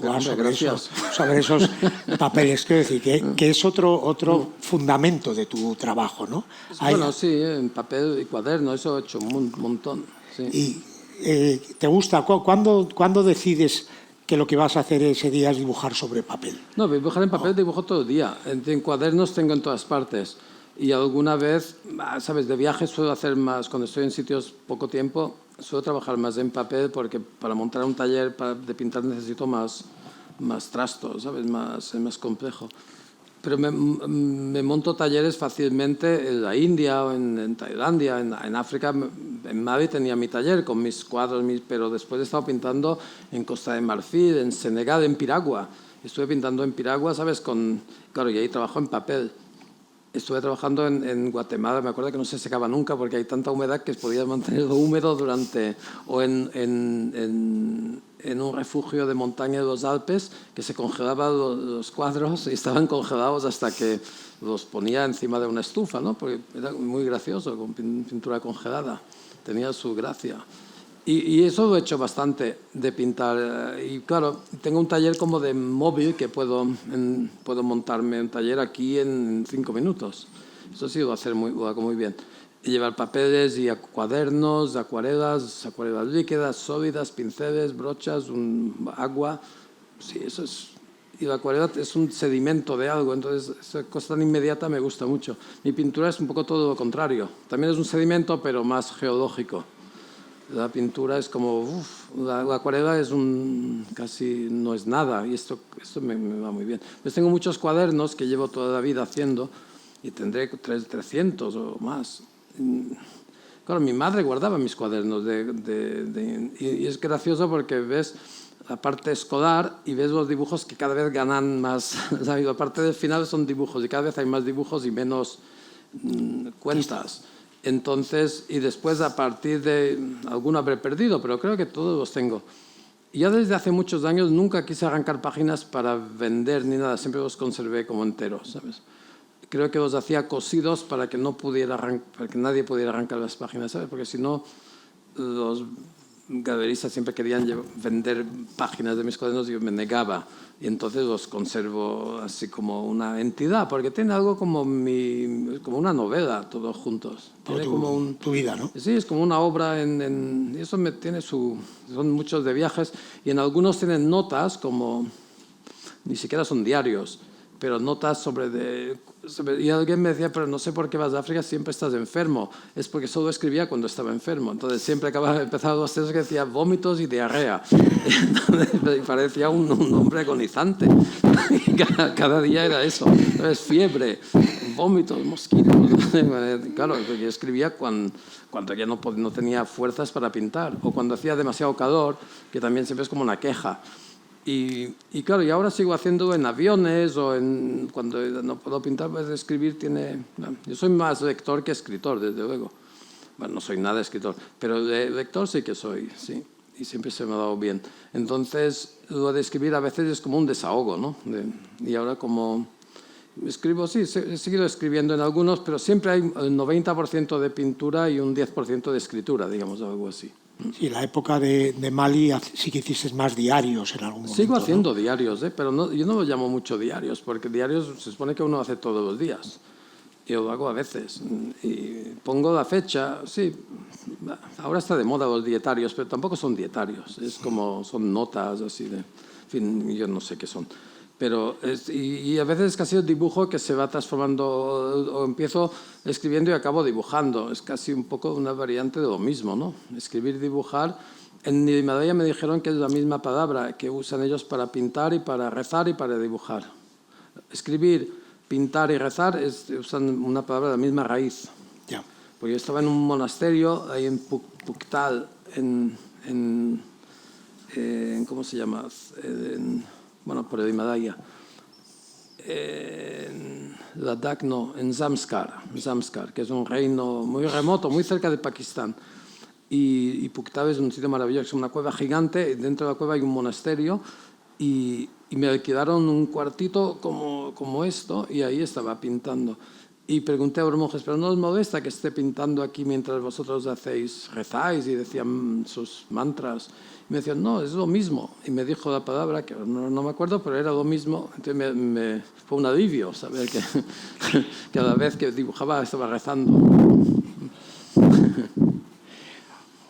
guasos sobre esos papeles. Quiero decir que es otro fundamento de tu trabajo, ¿no? Bueno, sí, en papel y cuaderno, eso he hecho un montón. Sí. ¿Y te gusta? ¿Cuándo decides que lo que vas a hacer ese día es dibujar sobre papel? No, dibujar en papel dibujo todo el día. En cuadernos tengo en todas partes. Y alguna vez, ¿sabes? De viaje suelo hacer más, cuando estoy en sitios poco tiempo, suelo trabajar más en papel porque para montar un taller de pintar necesito más trastos, ¿sabes? Es más complejo. Pero me monto talleres fácilmente en la India o en Tailandia, en África. En Mali tenía mi taller con mis cuadros, pero después he estado pintando en Costa de Marfil, en Senegal, en Piragua. Estuve pintando en Piragua, ¿sabes? Claro, y ahí trabajo en papel. Estuve trabajando en Guatemala, me acuerdo que no se secaba nunca porque hay tanta humedad que podías mantenerlo húmedo durante... O en un refugio de montaña de los Alpes que se congelaban los cuadros y estaban congelados hasta que los ponía encima de una estufa, ¿no? Porque era muy gracioso, con pintura congelada. Tenía su gracia. Y eso lo he hecho bastante, de pintar. Y claro, tengo un taller como de móvil que puedo montarme un taller aquí en 5 minutos. Eso sí lo hago muy bien. Y llevar papeles y cuadernos, acuarelas líquidas, sólidas, pinceles, brochas, agua. Sí, eso es... Y la acuarela es un sedimento de algo, entonces esa cosa tan inmediata me gusta mucho. Mi pintura es un poco todo lo contrario. También es un sedimento, pero más geológico. La pintura es como, la acuarela es casi no es nada y esto me va muy bien. Pues tengo muchos cuadernos que llevo toda la vida haciendo y tendré 300 o más. Claro, mi madre guardaba mis cuadernos y es gracioso porque ves la parte escolar y ves los dibujos que cada vez ganan más. La parte del final son dibujos y cada vez hay más dibujos y menos cuentas. Entonces, y después a partir de... Alguno habré perdido, pero creo que todos los tengo. Y ya desde hace muchos años nunca quise arrancar páginas para vender ni nada, siempre los conservé como enteros, ¿sabes? Creo que los hacía cosidos para que nadie pudiera arrancar las páginas, ¿sabes? Porque si no, los galeristas siempre querían vender páginas de mis cuadernos y yo me negaba. Y entonces los conservo así como una entidad, porque tiene algo como una novela, todos juntos. Tiene como tu vida, ¿no? Sí, es como una obra y eso son muchos de viajes y en algunos tienen notas como, ni siquiera son diarios, pero notas y alguien me decía, pero no sé por qué vas a África, siempre estás enfermo. Es porque solo escribía cuando estaba enfermo. Entonces siempre empezaba los textos que decía vómitos y diarrea. Entonces me parecía un hombre agonizante. Cada día era eso. Entonces fiebre, vómitos, mosquitos. Claro, yo escribía cuando ya no tenía fuerzas para pintar. O cuando hacía demasiado calor, que también siempre es como una queja. Y claro, y ahora sigo haciendo en aviones o cuando no puedo pintar, pues escribir tiene... Yo soy más lector que escritor, desde luego. Bueno, no soy nada escritor, pero lector sí que soy, sí. Y siempre se me ha dado bien. Entonces, lo de escribir a veces es como un desahogo, ¿no? Y ahora como escribo, sí, he seguido escribiendo en algunos, pero siempre hay el 90% de pintura y un 10% de escritura, digamos, algo así. Sí, la época de Mali sí que hiciste más diarios en algún momento. Sigo haciendo diarios, pero no, yo no lo llamo mucho diarios, porque diarios se supone que uno hace todos los días. Yo lo hago a veces. Y pongo la fecha, sí, ahora está de moda los dietarios, pero tampoco son dietarios, es como son notas así de... En fin, yo no sé qué son. Pero y a veces es casi el dibujo que se va transformando, o empiezo escribiendo y acabo dibujando. Es casi un poco una variante de lo mismo, ¿no? Escribir, dibujar. En Himalaya me dijeron que es la misma palabra que usan ellos para pintar y para rezar y para dibujar. Escribir, pintar y rezar usan una palabra de la misma raíz. Ya. Porque yo estaba en un monasterio ahí en Puktal, ¿cómo se llama? Bueno, por el Himalaya. En Ladakh, no, en Zamskar, que es un reino muy remoto, muy cerca de Pakistán. Y Puktal es un sitio maravilloso, es una cueva gigante, y dentro de la cueva hay un monasterio, y me alquilaron un cuartito como esto, y ahí estaba pintando. Y pregunté a los monjes, ¿pero no os molesta que esté pintando aquí mientras vosotros rezáis y decían sus mantras? Y me decían, no, es lo mismo. Y me dijo la palabra, que no me acuerdo, pero era lo mismo. Entonces me fue un alivio saber que cada vez que dibujaba estaba rezando.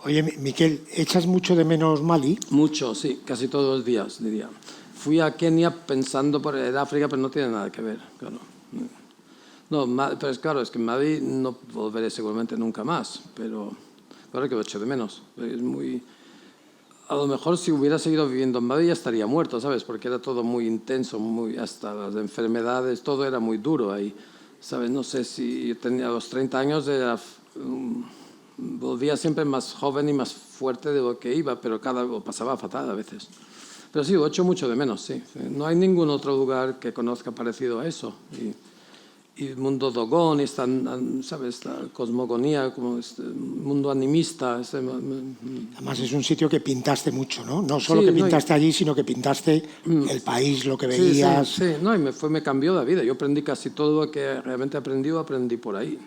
Oye, Miquel, ¿echas mucho de menos Mali? Mucho, sí, casi todos los días, diría. Fui a Kenia pensando por el África, pero no tiene nada que ver, claro. No, pero es que en Mali no volveré seguramente nunca más, pero claro que lo echo de menos. Es muy... A lo mejor si hubiera seguido viviendo en Mali ya estaría muerto, ¿sabes? Porque era todo muy intenso, hasta las enfermedades, todo era muy duro ahí, ¿sabes? No sé si yo tenía a los 30 años, volvía siempre más joven y más fuerte de lo que iba, pero pasaba fatal a veces. Pero sí, lo echo mucho de menos, sí. No hay ningún otro lugar que conozca parecido a eso. Y el mundo Dogon, ¿sabes? La cosmogonía, como mundo animista. Además es un sitio que pintaste mucho, ¿no? No solo sí, que pintaste allí, sino que pintaste el país, lo que veías. Sí, no, y me cambió la vida. Yo aprendí casi todo lo que realmente aprendí por ahí.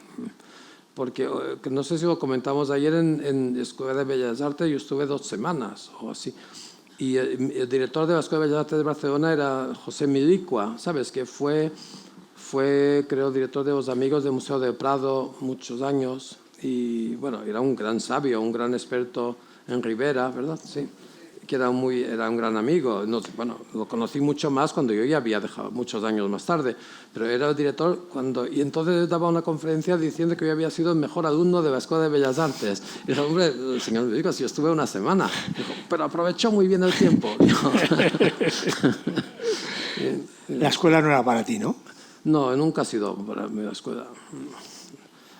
Porque no sé si lo comentamos ayer en Escuela de Bellas Artes, yo estuve 2 semanas o así. Y el director de la Escuela de Bellas Artes de Barcelona era José Milicua, ¿sabes? Que fue, creo, director de los Amigos del Museo del Prado muchos años. Y bueno, era un gran sabio, un gran experto en Ribera, ¿verdad? Sí. Que era un gran amigo. Bueno, lo conocí mucho más cuando yo ya había dejado, muchos años más tarde, pero era el director y entonces daba una conferencia diciendo que yo había sido el mejor alumno de la Escuela de Bellas Artes. Y dijo, hombre, el señor me dijo, si yo estuve 1 semana. Dijo, pero aprovechó muy bien el tiempo. La escuela no era para ti, ¿no? No, nunca ha sido para mí la escuela.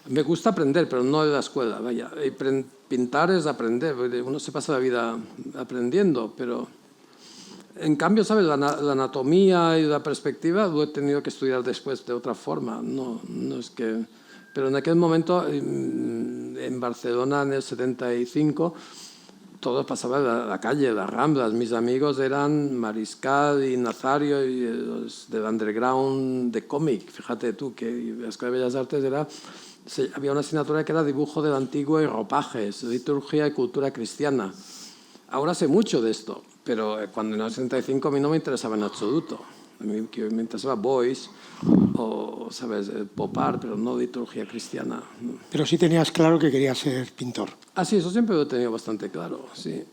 Me gusta aprender, pero no de la escuela, vaya. Y pintar es aprender, uno se pasa la vida aprendiendo, pero en cambio, ¿sabes? La anatomía y la perspectiva lo he tenido que estudiar después de otra forma. No es que... Pero en aquel momento, en Barcelona, en el 75, todo pasaba en la calle, las Ramblas. Mis amigos eran Mariscal y Nazario, y los del underground de cómic. Fíjate tú que la Escuela de Bellas Artes había una asignatura que era dibujo del antiguo y ropajes, liturgia y cultura cristiana. Ahora sé mucho de esto, pero cuando en el 65 a mí no me interesaba en absoluto. A mí me interesaba Boyce o, ¿sabes?, el pop art, pero no liturgia cristiana. Pero sí tenías claro que querías ser pintor. Ah, sí, eso siempre lo he tenido bastante claro, sí.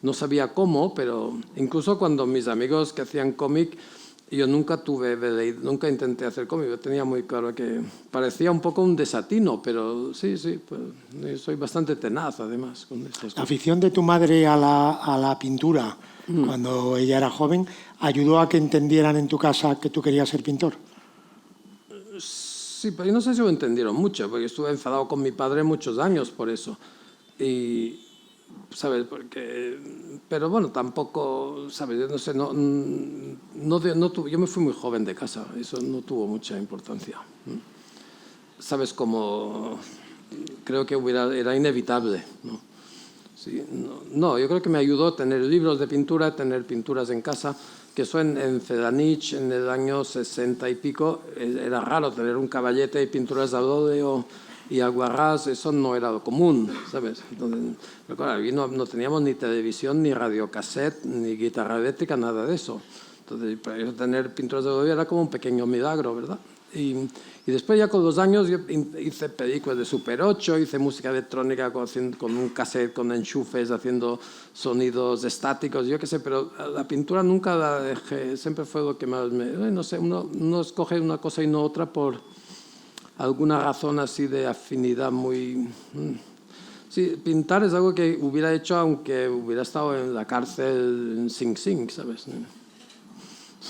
No sabía cómo, pero incluso cuando mis amigos que hacían cómic, yo nunca intenté hacer cómic. Yo tenía muy claro que parecía un poco un desatino, pero sí, pues, soy bastante tenaz, además, con estas cosas. La afición de tu madre a la pintura, cuando ella era joven, ¿ayudó a que entendieran en tu casa que tú querías ser pintor? Sí, pero yo no sé si lo entendieron mucho, porque estuve enfadado con mi padre muchos años por eso. ¿sabes? Pero bueno, tampoco, ¿sabes? No sé, yo me fui muy joven de casa, eso no tuvo mucha importancia. ¿Sabes? Como creo que era inevitable, ¿no? Sí, no, yo creo que me ayudó tener libros de pintura, tener pinturas en casa, que eso en Fedanich en el año 60 y pico era raro tener un caballete y pinturas de óleo y aguarrás, eso no era lo común, ¿sabes? Entonces, pero claro, aquí no teníamos ni televisión, ni radiocassette, ni guitarra eléctrica, nada de eso. Entonces, para ellos tener pinturas de óleo era como un pequeño milagro, ¿verdad? Y después ya con los años yo hice películas de Super 8, hice música electrónica con un cassette, con enchufes, haciendo sonidos estáticos, yo qué sé, pero la pintura nunca la dejé, siempre fue lo que más no sé, uno escoge una cosa y no otra por alguna razón así de afinidad muy... Sí, pintar es algo que hubiera hecho aunque hubiera estado en la cárcel en Sing Sing, ¿sabes?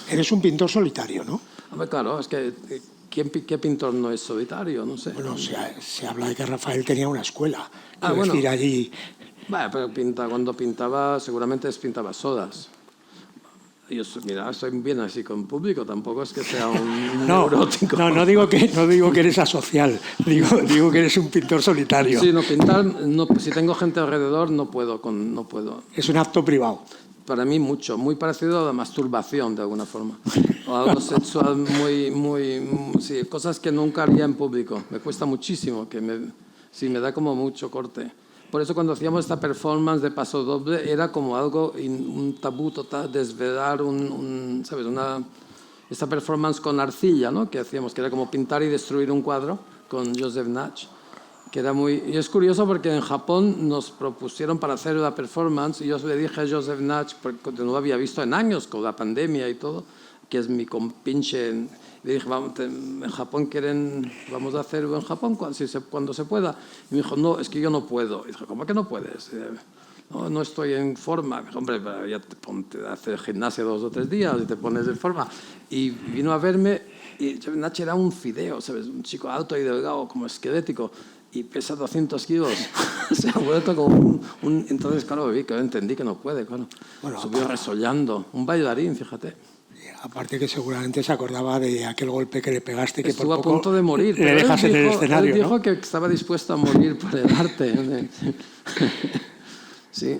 Eres un pintor solitario, ¿no? Hombre, claro, es que ¿qué pintor no es solitario? No sé. Bueno, se habla de que Rafael tenía una escuela. Bueno. Decir, allí... Bueno, pero cuando pintaba, seguramente pintaba solas. Yo, mira, estoy bien así con público, tampoco es que sea un neurótico. No digo que eres asocial, digo que eres un pintor solitario. Sí, no, pintar, no, si tengo gente alrededor no puedo. Es un acto privado. Para mí mucho, muy parecido a la masturbación de alguna forma. O algo sexual sí, cosas que nunca haría en público. Me cuesta muchísimo, me da como mucho corte. Por eso cuando hacíamos esta performance de Paso Doble era como algo, un tabú total, desvelar ¿sabes? Esta performance con arcilla, ¿no? Que hacíamos, que era como pintar y destruir un cuadro con Joseph Nach. Que era y es curioso porque en Japón nos propusieron para hacer la performance y yo le dije a Joseph Nach, porque no lo había visto en años con la pandemia y todo, que es mi compinche, le dije, en Japón vamos a hacerlo en Japón cuando se pueda. Y me dijo, no, es que yo no puedo. Y dije, ¿cómo que no puedes? No estoy en forma. Dije, hombre, ya te ponte a hacer gimnasia 2 o 3 días y te pones en forma. Y vino a verme y Nach era un fideo, ¿sabes? Un chico alto y delgado, como esquelético. Y pesa 200 kilos. Se ha vuelto como Entonces, claro, entendí que no puede, claro. Bueno, subió resollando. Un bailarín, fíjate. Aparte que seguramente se acordaba de aquel golpe que le pegaste, que estuvo por poco a punto de morir. Le dejas en el escenario, él dijo ¿no? que estaba dispuesto a morir por el arte. Sí.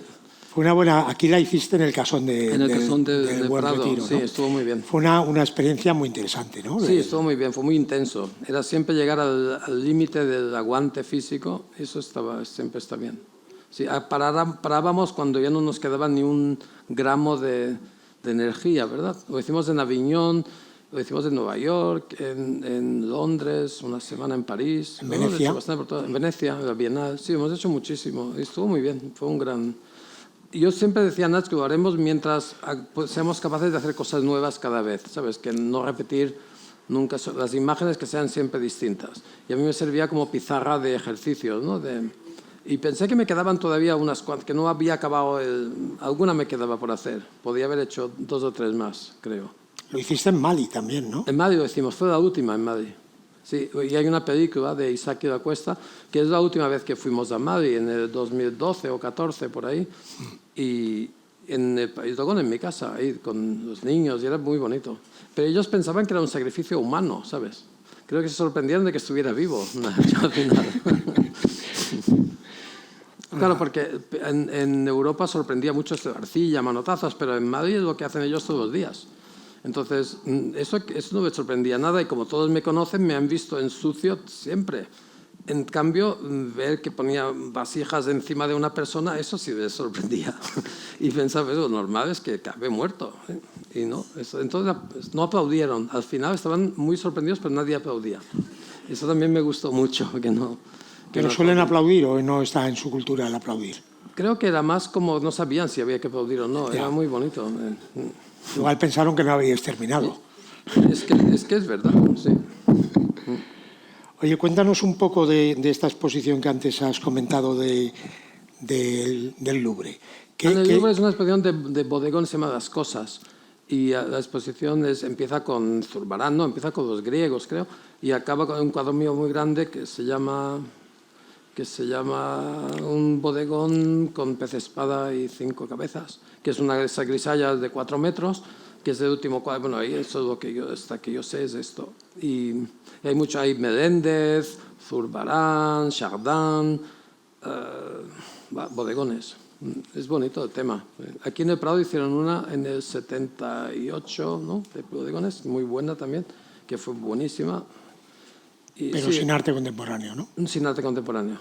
Fue una buena... Aquí la hiciste en el casón del Buen Prado, Retiro, ¿no? Sí, estuvo muy bien. Fue una experiencia muy interesante, ¿no? Sí, estuvo muy bien, fue muy intenso. Era siempre llegar al límite del aguante físico, eso siempre está bien. Sí, parábamos cuando ya no nos quedaba ni un gramo de energía, ¿verdad? Lo hicimos en Aviñón, lo hicimos en Nueva York, en Londres, una semana en París. ¿En Venecia? En Venecia, en la Bienal. Sí, hemos hecho muchísimo. Estuvo muy bien, fue un gran... Yo siempre decía a Nach que lo haremos mientras seamos capaces de hacer cosas nuevas cada vez, ¿sabes? Que no repetir nunca las imágenes, que sean siempre distintas. Y a mí me servía como pizarra de ejercicios, ¿no? Y pensé que me quedaban todavía unas cuantas, que no había acabado alguna me quedaba por hacer. Podía haber hecho 2 o 3 más, creo. Lo hiciste en Mali también, ¿no? En Mali lo hicimos, fue la última en Mali. Sí, y hay una película de Isaki da Cuesta, que es la última vez que fuimos a Mali, en el 2012 o 14, por ahí. Y tocó en mi casa, ahí con los niños, y era muy bonito. Pero ellos pensaban que era un sacrificio humano, ¿sabes? Creo que se sorprendieron de que estuviera vivo al final. Claro, porque en Europa sorprendía mucho esto de arcilla, manotazos, pero en Madrid es lo que hacen ellos todos los días. Entonces, eso no me sorprendía nada y como todos me conocen, me han visto en sucio siempre. En cambio, ver que ponía vasijas encima de una persona, eso sí me sorprendía. Y pensaba, lo normal es que acabe muerto. Y no, entonces no aplaudieron. Al final estaban muy sorprendidos, pero nadie aplaudía. Eso también me gustó mucho. ¿Pero suelen aplaudir o no está en su cultura el aplaudir? Creo que era más como no sabían si había que aplaudir o no. Era muy bonito. Igual pensaron que no habíais terminado. Es que es verdad, sí. Oye, cuéntanos un poco de esta exposición que antes has comentado del Louvre. El Louvre es una exposición de bodegón, se llama Las Cosas. Y la exposición empieza con Zurbarán, no, empieza con los griegos, creo, y acaba con un cuadro mío muy grande que se llama que se llama Un bodegón con pez espada y 5 cabezas, que es una de esas grisallas de 4 metros, que es el último cuadro. Bueno, ahí eso es lo que hasta que yo sé es esto. Y hay Meléndez, Zurbarán, Chardin, bodegones. Es bonito el tema. Aquí en el Prado hicieron una en el 78, ¿no? De bodegones, muy buena también, que fue buenísima. Pero sin arte contemporáneo, ¿no? Sin arte contemporáneo.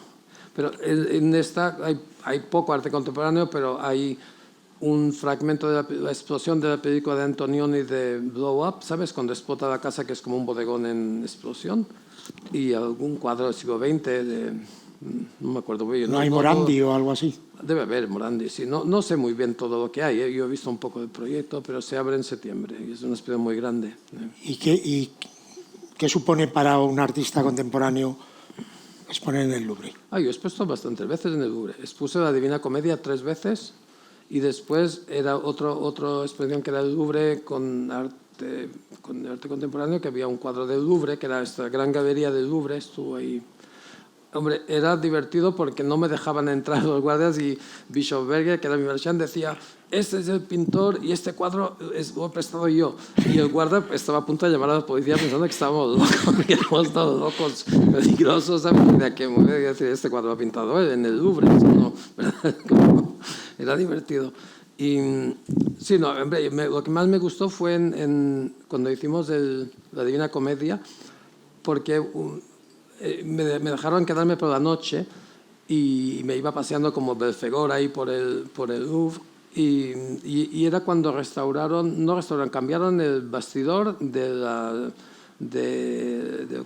Pero en esta hay poco arte contemporáneo, pero hay un fragmento de la explosión de la película de Antonioni de Blow Up, ¿sabes? Cuando explota la casa, que es como un bodegón en explosión. Y algún cuadro del siglo XX, no me acuerdo bien. ¿No hay Morandi o algo así? Debe haber Morandi, sí. No sé muy bien todo lo que hay. Yo he visto un poco del proyecto, pero se abre en septiembre y es una exposición muy grande. ¿Y qué supone para un artista contemporáneo exponer en el Louvre? Yo he expuesto bastantes veces en el Louvre. Expuse la Divina Comedia 3 veces y después era otra exposición que era el Louvre con arte contemporáneo, que había un cuadro del Louvre, que era esta gran galería del Louvre. Estuvo ahí. Hombre, era divertido porque no me dejaban entrar los guardias y Bischofberger, que era mi marchand, decía: este es el pintor y este cuadro lo he prestado yo. Y el guardia estaba a punto de llamar a la policía pensando que estábamos locos, que éramos todos locos, peligrosos, ¿sabes? De que me voy a decir, este cuadro lo ha pintado él en el Louvre. No, ¿verdad? Era divertido. Y sí, no, hombre, lo que más me gustó fue cuando hicimos la Divina Comedia, porque me dejaron quedarme por la noche y me iba paseando como Belfegor ahí por el Louvre, y era cuando cambiaron el bastidor del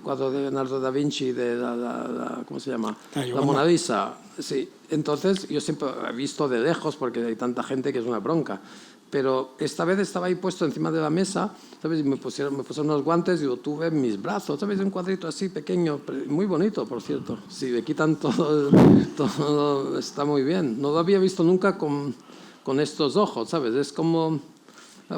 cuadro de Leonardo da Vinci, de ¿cómo se llama? La Mona Lisa. Sí. Entonces yo siempre he visto de lejos porque hay tanta gente que es una bronca. Pero esta vez estaba ahí puesto encima de la mesa, ¿sabes? Y me pusieron unos guantes y lo tuve en mis brazos, ¿sabes? Un cuadrito así pequeño, muy bonito, por cierto. Si le quitan todo, está muy bien. No lo había visto nunca con estos ojos, ¿sabes? Es como...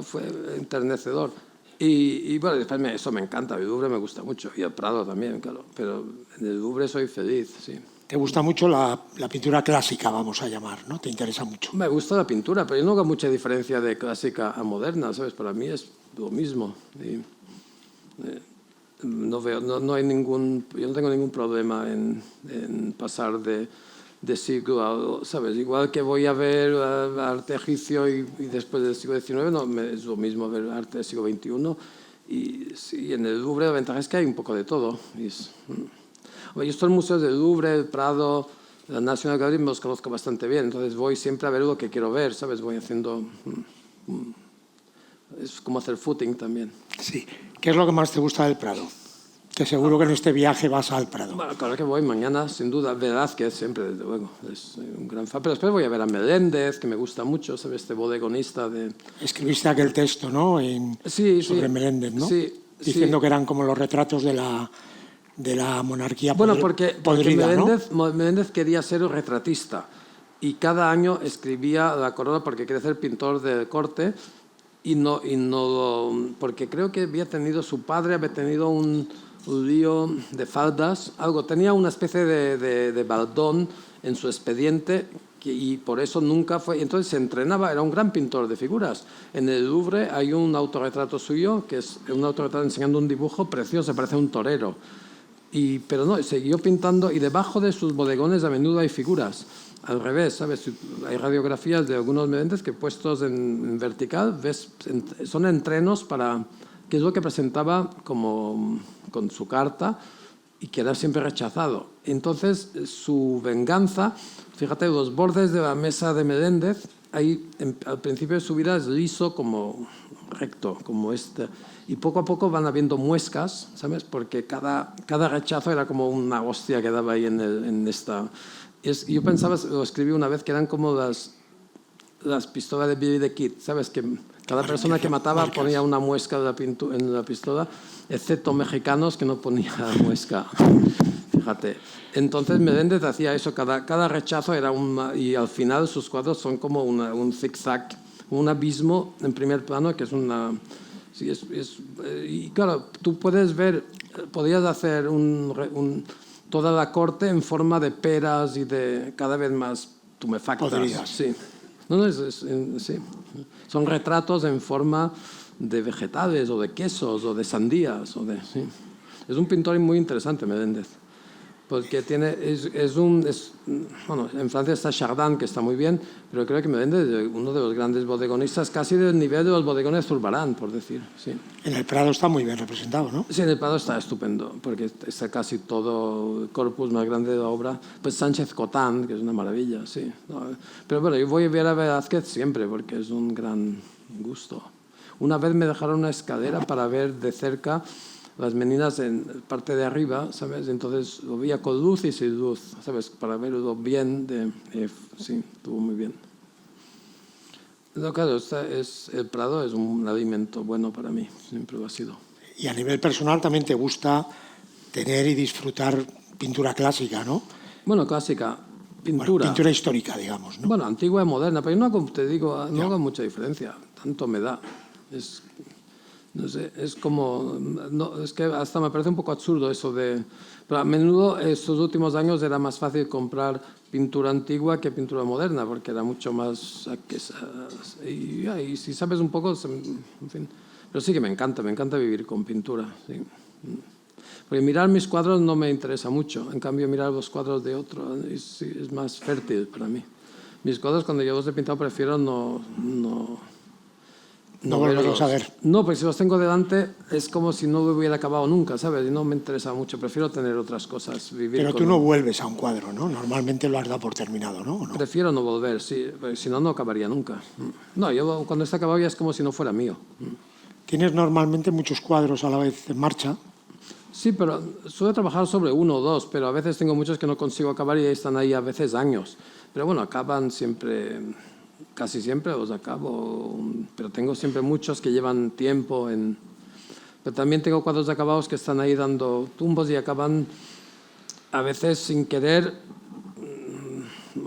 fue enternecedor. Y bueno, después eso me encanta, el Louvre me gusta mucho, y el Prado también, claro. Pero en el Louvre soy feliz, sí. Te gusta mucho la pintura clásica, vamos a llamar, ¿no? Te interesa mucho. Me gusta la pintura, pero yo no hago mucha diferencia de clásica a moderna, ¿sabes? Para mí es lo mismo. Y, no hay yo no tengo ningún problema en pasar de siglo a, ¿sabes? Igual que voy a ver arte egipcio y después del siglo XIX, es lo mismo ver arte del siglo XXI. Y sí, en el Louvre la ventaja es que hay un poco de todo. Yo estos museos del Louvre, el Prado, la National Gallery me los conozco bastante bien, entonces voy siempre a ver lo que quiero ver, ¿sabes? Voy haciendo... Es como hacer footing también. Sí. ¿Qué es lo que más te gusta del Prado? Que seguro que en este viaje vas al Prado. Bueno, claro que voy mañana, sin duda. Velázquez siempre, desde luego, es un gran fan. Pero después voy a ver a Meléndez, que me gusta mucho, ¿sabes? Este bodegonista de... Escribiste aquel texto, ¿no? Sobre Meléndez, ¿no? Sí. Diciendo que eran como los retratos de la monarquía podrida. Bueno, porque Meléndez quería ser un retratista y cada año escribía la corona porque quería ser pintor de corte porque creo que su padre había tenido un lío de faldas, tenía una especie de baldón en su expediente y por eso nunca fue. Entonces se entrenaba, era un gran pintor de figuras. En el Louvre hay un autorretrato suyo, que es un autorretrato enseñando un dibujo precioso, parece un torero. Pero no, siguió pintando y debajo de sus bodegones a menudo hay figuras. Al revés, ¿sabes? Hay radiografías de algunos Meléndez que puestos en vertical son entrenos que es lo que presentaba con su carta y que era siempre rechazado. Entonces, su venganza, fíjate, los bordes de la mesa de Meléndez, al principio de su vida es liso como recto, como este. Y poco a poco van habiendo muescas, ¿sabes? Porque cada rechazo era como una hostia que daba ahí en esta... Yo pensaba, lo escribí una vez, que eran como las pistolas de Billy the Kid, ¿sabes? Que cada persona que mataba ponía una muesca en la pistola, excepto mexicanos que no ponían muesca. Fíjate. Entonces Meléndez hacía eso, cada rechazo era y al final sus cuadros son como un zigzag, un abismo en primer plano, que es una... Sí, y claro, tú podías hacer toda la corte en forma de peras y de cada vez más tumefactas. Podridas. Sí. No, sí. Son retratos en forma de vegetales o de quesos o de sandías. Sí. Es un pintor muy interesante, Meléndez. Porque bueno, en Francia está Chardin, que está muy bien, pero creo que Meléndez es uno de los grandes bodegonistas, casi del nivel de los bodegones Zurbarán, por decir. Sí. En el Prado está muy bien representado, ¿no? Sí, en el Prado está estupendo, porque está casi todo el corpus más grande de la obra. Pues Sánchez Cotán, que es una maravilla, sí. No, pero bueno, yo voy a ver a Velázquez siempre, porque es un gran gusto. Una vez me dejaron una escalera para ver de cerca las meninas en parte de arriba, ¿sabes? Entonces lo veía con luz y sin luz, ¿sabes? Para verlo bien, sí, estuvo muy bien. No, claro, el Prado es un alimento bueno para mí, siempre lo ha sido. Y a nivel personal también te gusta tener y disfrutar pintura clásica, ¿no? Bueno, clásica, pintura. Bueno, pintura histórica, digamos, ¿no? Bueno, antigua y moderna, pero yo no, te digo, no hago mucha diferencia, tanto me da. No sé, es como... No, es que hasta me parece un poco absurdo eso de... Pero a menudo estos últimos años era más fácil comprar pintura antigua que pintura moderna, porque era mucho más... Y si sabes un poco... En fin, pero sí que me encanta vivir con pintura. Sí. Porque mirar mis cuadros no me interesa mucho, en cambio mirar los cuadros de otro es más fértil para mí. Mis cuadros, cuando yo los he pintado, prefiero no volverlos a ver. No, porque si los tengo delante es como si no lo hubiera acabado nunca, ¿sabes? Y no me interesa mucho, prefiero tener otras cosas. Pero tú no vuelves a un cuadro, ¿no? Normalmente lo has dado por terminado, ¿no? Prefiero no volver, sí, porque si no, no acabaría nunca. No, yo cuando está acabado ya es como si no fuera mío. ¿Tienes normalmente muchos cuadros a la vez en marcha? Sí, pero suelo trabajar sobre uno o dos, pero a veces tengo muchos que no consigo acabar y están ahí a veces años. Pero bueno, acaban siempre... Casi siempre los acabo, pero tengo siempre muchos que llevan tiempo. Pero también tengo cuadros acabados que están ahí dando tumbos y acaban, a veces sin querer,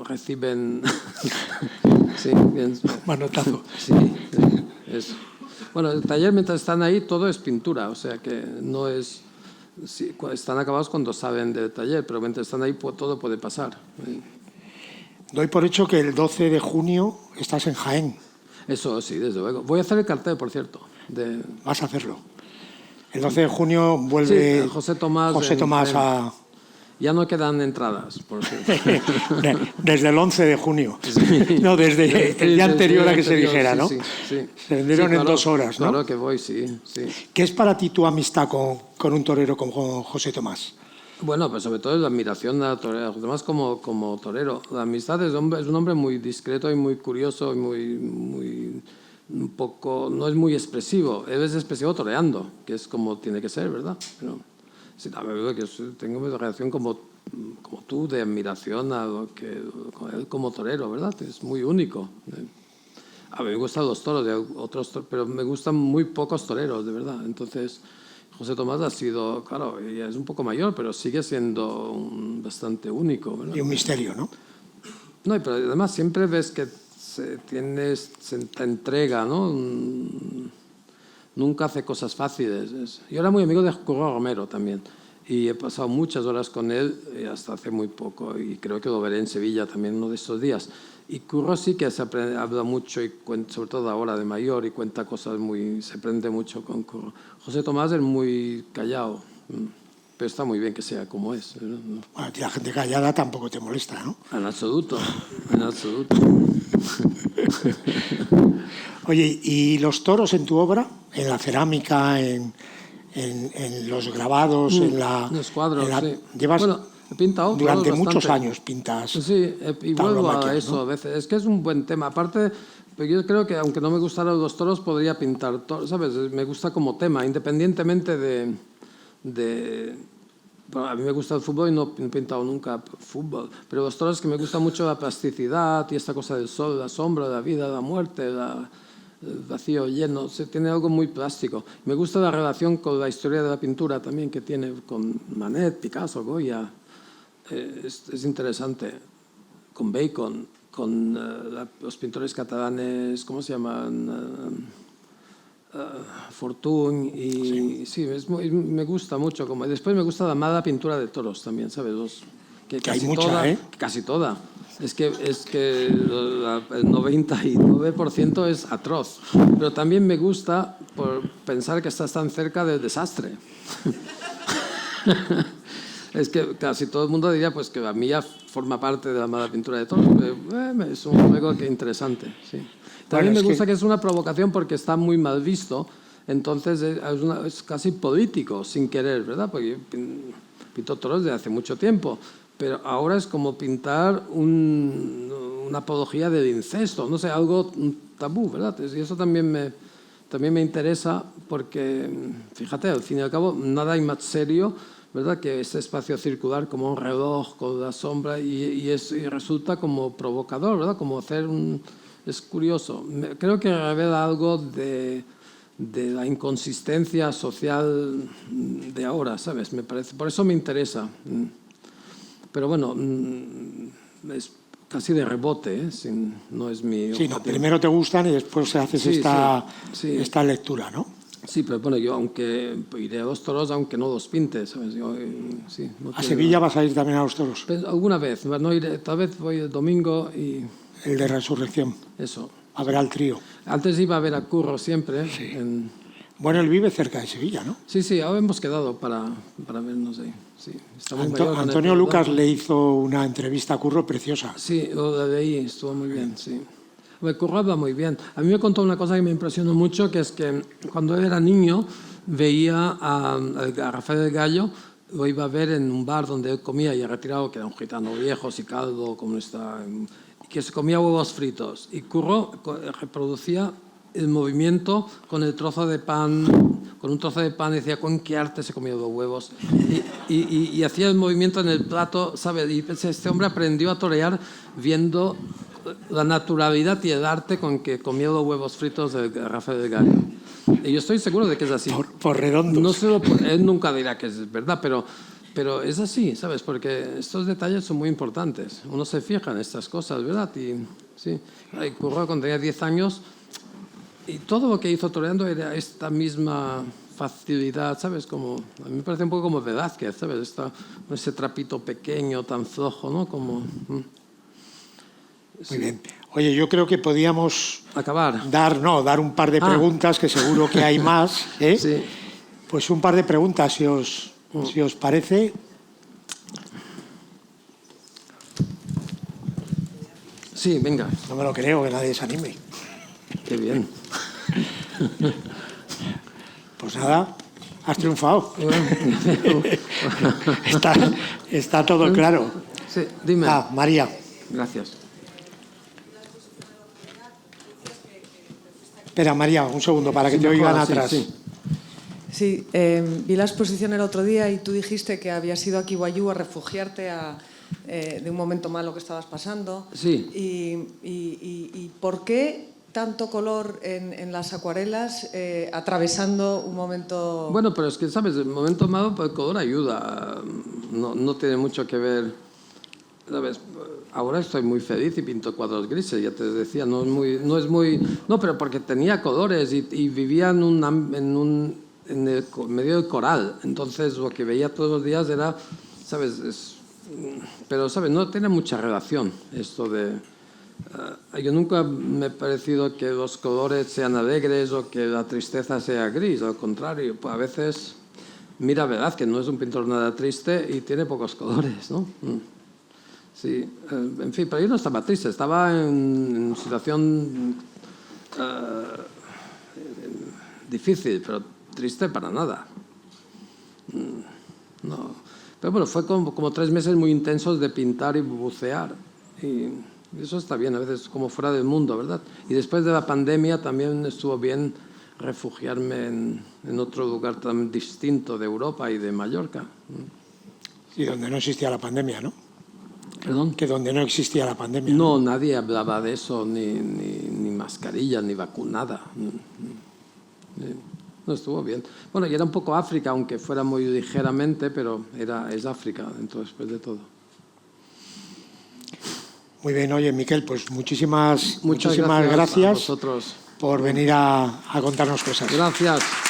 reciben... Sí, bien. Manotazo. Sí, bueno, el taller mientras están ahí todo es pintura, o sea que no es... Sí, están acabados cuando saben del taller, pero mientras están ahí todo puede pasar. Doy por hecho que el 12 de junio estás en Jaén. Eso sí, desde luego. Voy a hacer el cartel, por cierto. Vas a hacerlo. El 12 de junio vuelve sí, José Tomás a... Ya no quedan entradas, por cierto. Desde el 11 de junio. Sí. No, desde el día anterior a que se dijera, ¿no? Sí. Se vendieron en 2 horas, ¿no? Claro que voy, sí. ¿Qué es para ti tu amistad con un torero como José Tomás? Bueno, pues sobre todo es la admiración a torero, además como torero. La amistad es un hombre muy discreto y muy curioso y muy un poco, no es muy expresivo. Él es expresivo toreando, que es como tiene que ser, ¿verdad? Pero sí, la verdad que tengo una relación como tú de admiración con él como torero, ¿verdad? Es muy único. A mí me gustan los toros de otros, pero me gustan muy pocos toreros, de verdad. Entonces José Tomás ha sido, claro, ya es un poco mayor, pero sigue siendo bastante único, ¿verdad? Y un misterio, ¿no? No, pero además siempre ves que te entrega, ¿no? Nunca hace cosas fáciles. Yo era muy amigo de Curro Romero también, y he pasado muchas horas con él hasta hace muy poco, y creo que lo veré en Sevilla también uno de estos días. Y Curro sí que habla mucho, y sobre todo ahora de mayor, y cuenta cosas se aprende mucho con Curro. José Tomás es muy callado, pero está muy bien que sea como es. Bueno, la gente callada tampoco te molesta, ¿no? En absoluto, en absoluto. Oye, ¿y los toros en tu obra? ¿En la cerámica, en los grabados, en los cuadros, sí. Llevas... Bueno, he pintado durante muchos bastante. años pintas. Sí, y vuelvo a eso, ¿no? A veces. Es que es un buen tema. Aparte, yo creo que aunque no me gustaran los toros, podría pintar toros, ¿sabes? Me gusta como tema, independientemente bueno, a mí me gusta el fútbol y no he pintado nunca fútbol, pero los toros que me gusta mucho la plasticidad y esta cosa del sol, la sombra, la vida, la muerte, el vacío lleno, tiene algo muy plástico. Me gusta la relación con la historia de la pintura también que tiene con Manet, Picasso, Goya. Es interesante, con Bacon, con los pintores catalanes, ¿cómo se llaman? Fortuny y sí, me gusta mucho. Después me gusta la mala pintura de toros también, ¿sabes? Que hay mucha, Casi toda. Es que el 99% es atroz. Pero también me gusta por pensar que estás tan cerca del desastre. Es que casi todo el mundo diría pues que la mía forma parte de la mala pintura de toros. Es un juego que interesante, sí. También me gusta que es una provocación porque está muy mal visto, entonces es casi político, sin querer, ¿verdad? Porque yo pinto toros desde hace mucho tiempo, pero ahora es como pintar una apología del incesto, no sé, algo tabú, ¿verdad? Y eso también me interesa porque, fíjate, al fin y al cabo, nada hay más serio, ¿verdad?, que este espacio circular como un reloj con la sombra y resulta como provocador, ¿verdad? Como hacer Es curioso. Creo que revela algo de la inconsistencia social de ahora, ¿sabes? Me parece. Por eso me interesa. Pero bueno, es casi de rebote, ¿eh? No es mi objetivo. Sí, no, primero te gustan y después haces esta lectura, ¿no? Sí, pero bueno, yo aunque iré a los toros, aunque no los pinte, ¿sabes? ¿A Sevilla vas a ir también a los toros? Pues, alguna vez, no iré, tal vez voy el domingo y... El de Resurrección. Eso. A ver al trío. Antes iba a ver a Curro siempre. Sí. Bueno, él vive cerca de Sevilla, ¿no? Sí, ahora hemos quedado para vernos ahí. Sí, está muy mayor, Antonio Lucas le hizo una entrevista a Curro preciosa. Sí, lo de ahí estuvo muy bien, sí. Curro habla muy bien. A mí me contó una cosa que me impresionó mucho, que es que cuando él era niño veía a Rafael del Gallo, lo iba a ver en un bar donde él comía y ha retirado, que era un gitano viejo, y caldo, como está, que se comía huevos fritos. Y Curro reproducía el movimiento con el trozo de pan, con un trozo de pan, y decía con qué arte se comía los huevos. Y hacía el movimiento en el plato, ¿sabes? Y este hombre aprendió a torear viendo la naturalidad y el arte con que comía los huevos fritos de Rafael del Gallo. Y yo estoy seguro de que es así. Por redondos. No solo él nunca dirá que es verdad, pero es así, ¿sabes? Porque estos detalles son muy importantes. Uno se fija en estas cosas, ¿verdad? Y sí, Curro cuando tenía 10 años y todo lo que hizo toreando era esta misma facilidad, ¿sabes? Como, a mí me parece un poco como Velázquez, ¿sabes? Ese trapito pequeño, tan flojo, ¿no? Como... Muy bien. Oye, yo creo que podíamos acabar. Dar un par de preguntas, que seguro que hay más, ¿eh? Sí. Pues un par de preguntas, si os parece. Sí, venga. No me lo creo, que nadie se anime. Qué bien. Pues nada, has triunfado. Está todo claro. Sí, dime. María. Gracias. Espera, María, un segundo, para que te oigan atrás. Sí, vi la exposición el otro día y tú dijiste que habías ido a Kiwayú a refugiarte de un momento malo que estabas pasando. Sí. ¿Y por qué tanto color en las acuarelas atravesando un momento...? Bueno, pero es que, ¿sabes? El momento malo, pues, el color ayuda. No tiene mucho que ver, ¿sabes? Ahora estoy muy feliz y pinto cuadros grises, ya te decía, no es muy... No, pero porque tenía colores y vivía en el medio del coral. Entonces, lo que veía todos los días era, ¿sabes? Pero, ¿sabes? No tiene mucha relación esto de... yo nunca me he parecido que los colores sean alegres o que la tristeza sea gris, al contrario. Pues a veces, mira, verdad que no es un pintor nada triste y tiene pocos colores, ¿no? Sí, en fin, pero yo no estaba triste, estaba en una situación difícil, pero triste para nada. No. Pero bueno, fue como 3 meses muy intensos de pintar y bucear. Y eso está bien, a veces como fuera del mundo, ¿verdad? Y después de la pandemia también estuvo bien refugiarme en otro lugar tan distinto de Europa y de Mallorca. Sí, donde no existía la pandemia, ¿no? ¿Perdón? Que donde no existía la pandemia. No, nadie hablaba de eso, ni mascarilla, ni vacunada. No, estuvo bien. Bueno, y era un poco África, aunque fuera muy ligeramente, pero es África, después de todo. Muy bien, oye, Miquel, pues muchísimas gracias. A vosotros. por venir a contarnos cosas. Gracias.